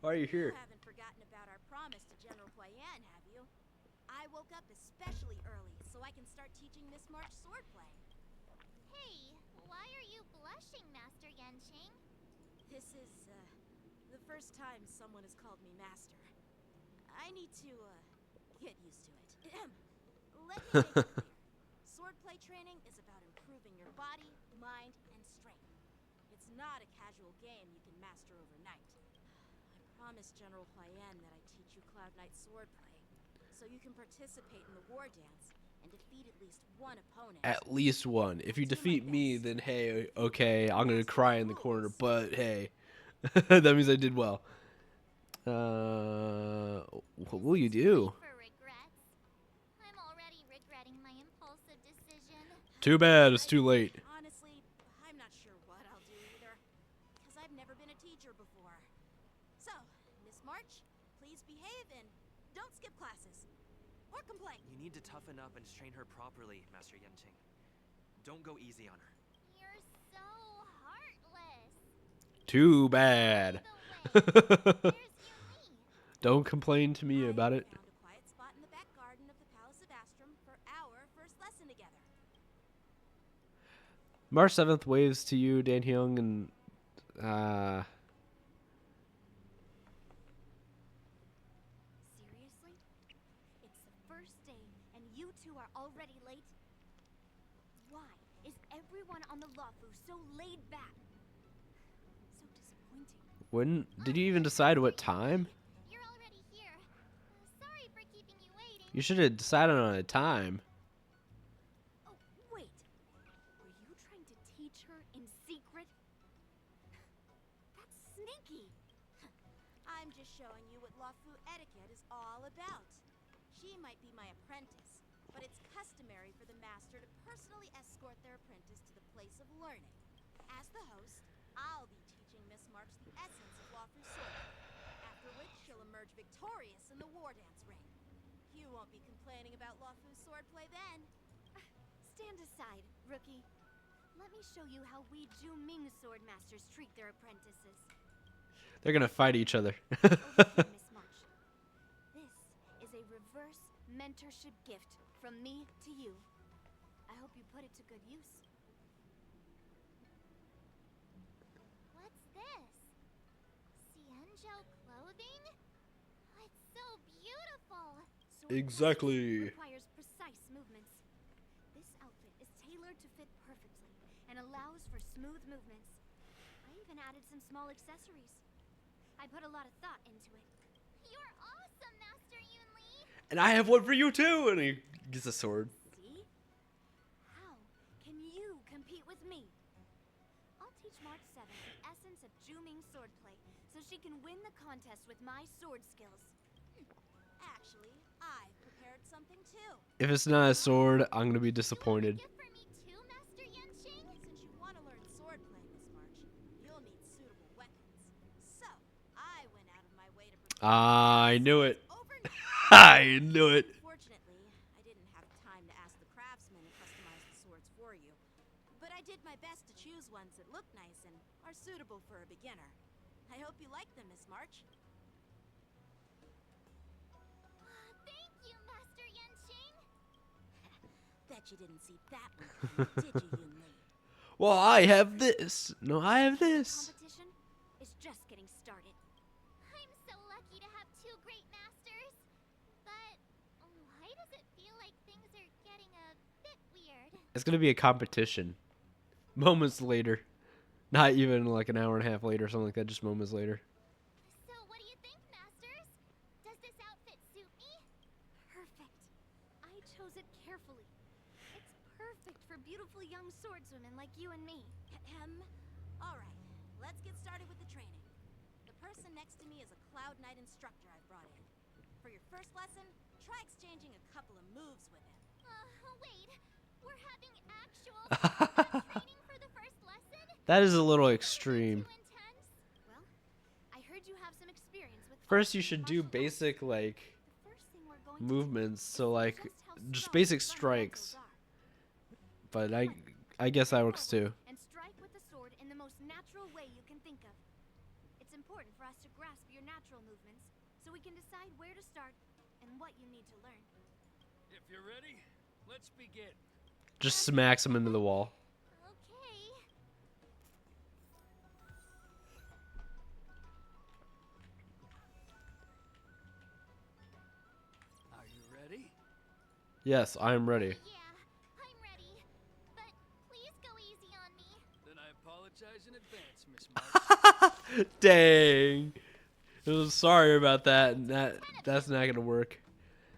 are you here? You haven't forgotten about our promise to General Huayan, have you? I woke up especially early so I can start teaching Miss March swordplay. Hey, why are you blushing, Master Yanqing? This is, the first time someone has called me master. I need to, get used to it. Let me make it clear. Swordplay training is about improving your body, mind, and strength. It's not a casual game you can master overnight. I promised General Huayan that I'd teach you Cloud Knight swordplay, so you can participate in the war dance and defeat at least one opponent. At least one. If you defeat me, then hey, okay, I'm gonna cry in the corner, but hey. That means I did well. What will you do? For regrets. I'm already regretting my impulsive decision. Too bad, it's too late. Honestly, I'm not sure what I'll do either, because I've never been a teacher before. So, Miss March, please behave and don't skip classes. Or complain. You need to toughen up and train her properly, Master Yanqing. Don't go easy on her. You're so heartless. Too bad. Where's Yumi? Don't complain to me about it. Found a quiet spot in the back garden of the Palace of Astrum for our first lesson together. March 7th waves to you, Dan Hyung, and Seriously? It's the first day and you two are already late? Why is everyone on the Luofu so laid back? So disappointing. when did you even decide what time? You're already here. Sorry for keeping you waiting. You should have decided on a time. Oh, wait. Were you trying to teach her in secret? That's sneaky. I'm just showing you what Luofu etiquette is all about. She might be my apprentice, but it's customary for the master to personally escort their apprentice to the place of learning. As the host, I'll be teaching Miss March the essence of Luofu's sword, after which she'll emerge victorious in the war dance ring. You won't be complaining about Luofu's swordplay then. Stand aside, rookie. Let me show you how we Ju-Ming sword masters treat their apprentices. They're gonna fight each other. Over here, Miss March. This is a reverse mentorship gift from me to you. I hope you put it to good use. What's this? Cienjo clothing? It's so beautiful. Sword Exactly. casting requires precise movements. This outfit is tailored to fit perfectly and allows for smooth movements. I even added some small accessories. I put a lot of thought into it. You're awesome, Master Yunli. And I have one for you too. And he gets a sword. See? How can you compete with me? I'll teach March 7 the essence of Ju-Ming swordplay so she can win the contest with my sword skills. Actually, I've prepared something too. If it's not a sword, I'm gonna be disappointed. Gift for me too, Master Yanqing? Since you want to learn swordplay, Miss March, you'll need suitable weapons. So, I went out of my way to prepare I knew it. overnight. I knew it. Fortunately, I didn't have time to ask the craftsman to customize the swords for you. But I did my best to choose ones that look nice and are suitable for a beginner. I hope you like them, Miss March. Thank you, Master Yanqing. Bet you didn't see that one coming, did you, Yunli? Well, I have this. No, I have this. Competition is just getting started. I'm so lucky to have two great masters. But why does it feel like things are getting a bit weird? It's gonna be a competition. Moments later. Not even like an hour and a half later or something like that, just moments later. So what do you think, masters? Does this outfit suit me? Perfect. I chose it carefully. It's perfect for beautiful young swordswomen like you and me. Alright, let's get started with the training. The person next to me is a Cloud Knight instructor I brought in. For your first lesson, try exchanging a couple of moves with him. Wait. We're having actual combat training for the first lesson? That is a little extreme. Too intense? Well, I heard you have some experience with First, you fighting should do martial arts. basic, like, The first thing we're going to do movements. is So, see like, how just strong basic the strikes. fundamentals are. But I guess that works too. And strike with the sword in the most natural way you can think of. It's important for us to grasp your natural movements so we can decide where to start and what you need to learn. If you're ready, let's begin. Just smacks him into the wall. Okay. Are you ready? Yes, I'm ready. Yeah, I'm ready. But please go easy on me. Then I apologize in advance, Miss March. Dang. Sorry about that. That's not gonna work.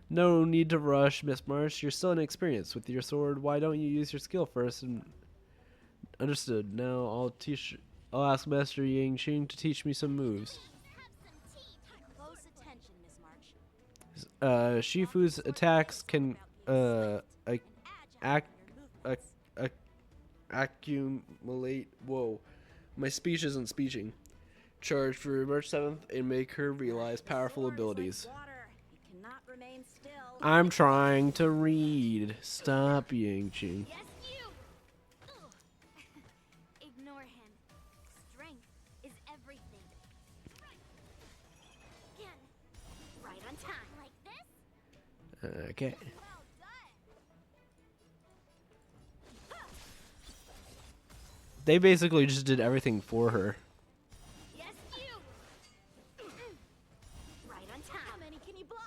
No need to rush, Miss Marsh. You're still inexperienced with your sword. Why don't you use your skill first? And understood. Now I'll ask Master Yangqing to teach me some moves. Have some tea. Close attention, Miss March. Shifu's attacks can accumulate. Whoa, my speech isn't speeching. Charge for March 7th and make her realize powerful abilities. I'm trying to read. Stop, Yangqing. Yes, you! Ignore him. Strength is everything. Again. Right on time. Like this? Okay. Well done. They basically just did everything for her. Yes, you! Right on time. How many can you block?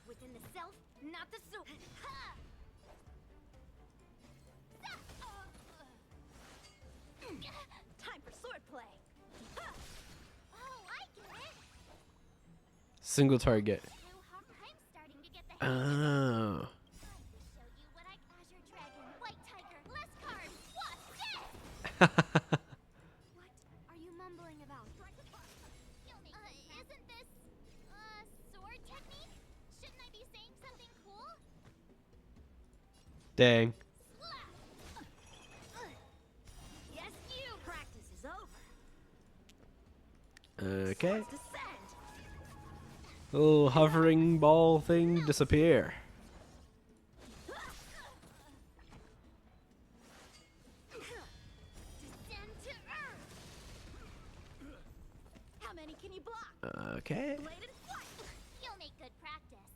Within the self, not the sword. Time for swordplay. Oh, I get it. Single target. I'm starting to get the hang of it. Oh. Time to show you what Azure Dragon, White Tiger, less cards. What's this? What are you mumbling about? Isn't this sword technique? Shouldn't I be saying something cool? Dang. Yes, you. Practice is over. Okay. Descend. Little hovering ball thing disappear. Okay. Blade and flight. You'll make good practice.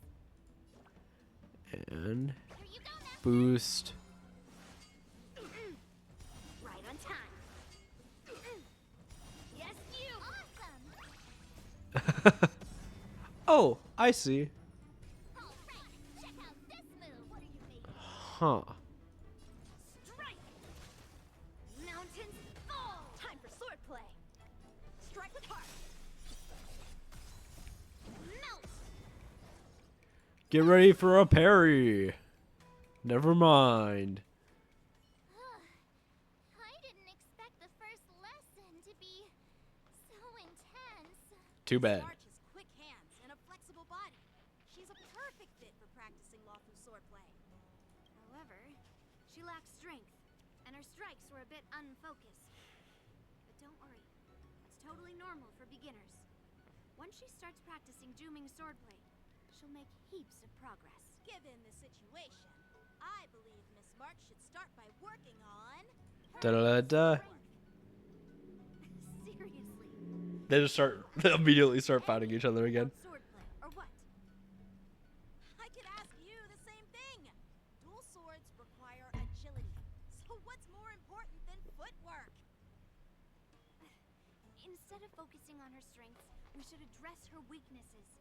And Here you go, Master. boost. Right on time. Yes, you. Awesome. Oh, I see. All right. Check out this move. What are you made of? Huh. Strike. Mountains fall. Time for swordplay. Strike with heart. Melt. Get ready for a parry. Never mind. I didn't expect the first lesson to be so intense. Too bad. March has quick hands and a flexible body. She's a perfect fit for practicing lawful swordplay. However, she lacks strength, and her strikes were a bit unfocused. But don't worry, that's totally normal for beginners. Once she starts practicing Juming swordplay, she'll make heaps of progress. Given the situation, I believe Miss March should start by working on her Da da da. Seriously. They just they immediately start fighting each other again. swordplay, or what? I could ask you the same thing. Dual swords require agility. So what's more important than footwork? Instead of focusing on her strengths, we should address her weaknesses.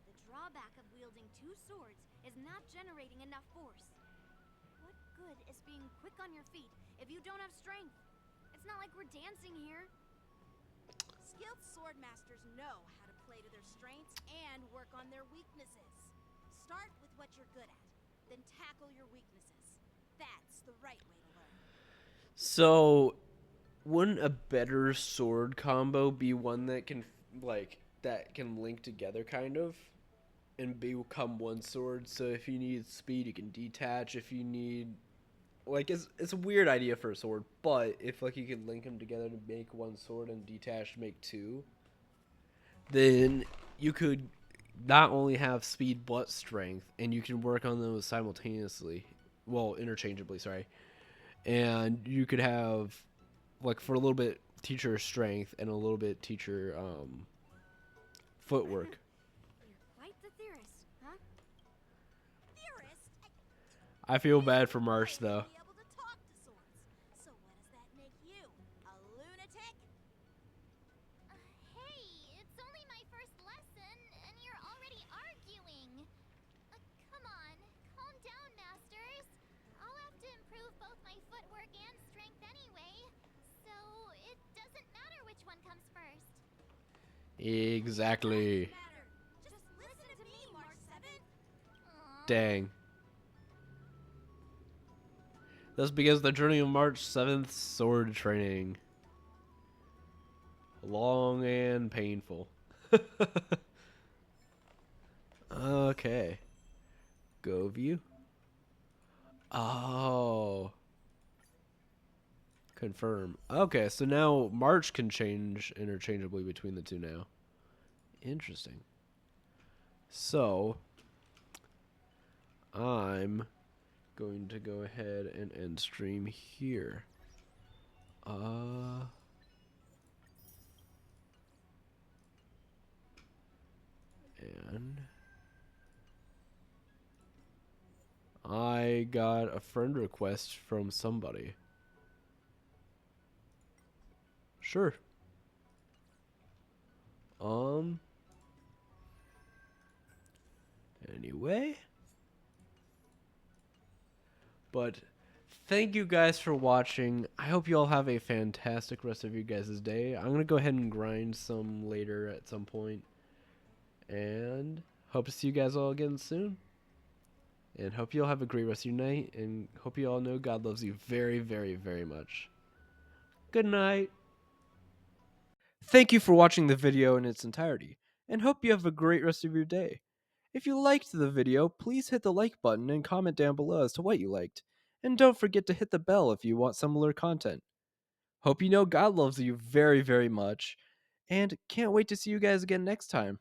The drawback of wielding two swords is not generating enough force. What good is being quick on your feet if you don't have strength? It's not like we're dancing here. Skilled sword masters know how to play to their strengths and work on their weaknesses. Start with what you're good at, then tackle your weaknesses. That's the right way to learn. So, wouldn't a better sword combo be one that can link together kind of and become one sword? So if you need speed, you can detach. If you need it's a weird idea for a sword, but if you can link them together to make one sword and detach to make two, then you could not only have speed but strength, and you can work on those simultaneously, well, interchangeably, sorry. And you could have for a little bit teach her strength and a little bit teach her footwork. You're quite the theorist, huh? Theorist? I feel bad for Marsh though. Be able to talk to swords. So what does that make you? A lunatic? Hey, it's only my first lesson, and you're already arguing. Come on, calm down, masters. I'll have to improve both my footwork and strength anyway, so it doesn't matter which one comes first. Exactly. Just listen to me, March 7th. Dang. Thus begins the journey of March 7th sword training. Long and painful. Okay. Go view. Oh. Confirm. Okay, so now March can change interchangeably between the two now. Interesting. So, I'm going to go ahead and end stream here. And I got a friend request from somebody. Sure. Anyway. But thank you guys for watching. I hope you all have a fantastic rest of your guys' day. I'm going to go ahead and grind some later at some point. And hope to see you guys all again soon. And hope you all have a great rest of your night. And hope you all know God loves you very, very, very much. Good night. Thank you for watching the video in its entirety. And hope you have a great rest of your day. If you liked the video, please hit the like button and comment down below as to what you liked. And don't forget to hit the bell if you want similar content. Hope you know God loves you very, very much. And can't wait to see you guys again next time.